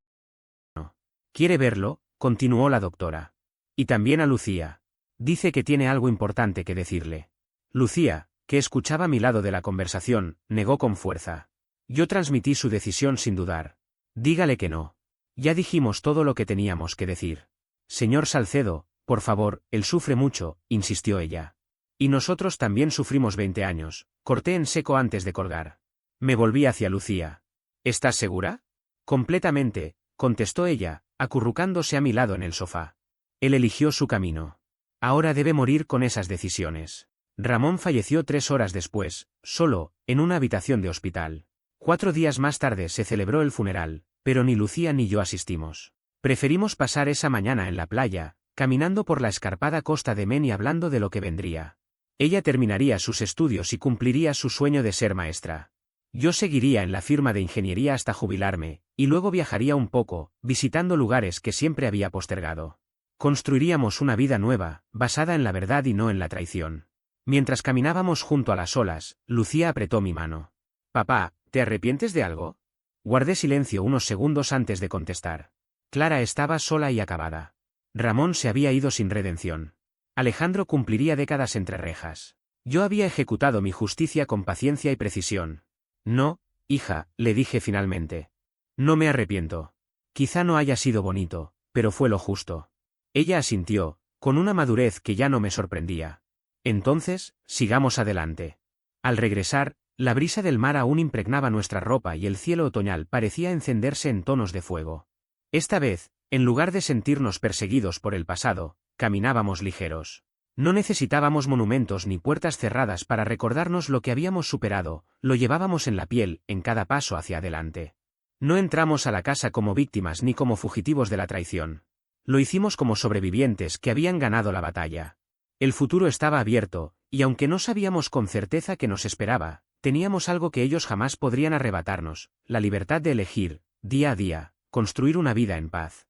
¿Quiere verlo?, continuó la doctora. Y también a Lucía. Dice que tiene algo importante que decirle. Lucía, que escuchaba a mi lado de la conversación, negó con fuerza. Yo transmití su decisión sin dudar. Dígale que no. Ya dijimos todo lo que teníamos que decir. Señor Salcedo, por favor, él sufre mucho, insistió ella. Y nosotros también sufrimos 20 años, corté en seco antes de colgar. Me volví hacia Lucía. ¿Estás segura? Completamente, contestó ella, acurrucándose a mi lado en el sofá. Él eligió su camino. Ahora debe morir con esas decisiones. Ramón falleció 3 horas después, solo, en una habitación de hospital. 4 días más tarde se celebró el funeral, pero ni Lucía ni yo asistimos. Preferimos pasar esa mañana en la playa, caminando por la escarpada costa de Men y hablando de lo que vendría. Ella terminaría sus estudios y cumpliría su sueño de ser maestra. Yo seguiría en la firma de ingeniería hasta jubilarme, y luego viajaría un poco, visitando lugares que siempre había postergado. Construiríamos una vida nueva, basada en la verdad y no en la traición. Mientras caminábamos junto a las olas, Lucía apretó mi mano. «Papá, ¿te arrepientes de algo?» Guardé silencio unos segundos antes de contestar. Clara estaba sola y acabada. Ramón se había ido sin redención. Alejandro cumpliría décadas entre rejas. Yo había ejecutado mi justicia con paciencia y precisión. No, hija, le dije finalmente. No me arrepiento. Quizá no haya sido bonito, pero fue lo justo. Ella asintió, con una madurez que ya no me sorprendía. Entonces, sigamos adelante. Al regresar, la brisa del mar aún impregnaba nuestra ropa y el cielo otoñal parecía encenderse en tonos de fuego. Esta vez, en lugar de sentirnos perseguidos por el pasado, caminábamos ligeros. No necesitábamos monumentos ni puertas cerradas para recordarnos lo que habíamos superado, lo llevábamos en la piel, en cada paso hacia adelante. No entramos a la casa como víctimas ni como fugitivos de la traición. Lo hicimos como sobrevivientes que habían ganado la batalla. El futuro estaba abierto, y aunque no sabíamos con certeza qué nos esperaba, teníamos algo que ellos jamás podrían arrebatarnos, la libertad de elegir, día a día, construir una vida en paz.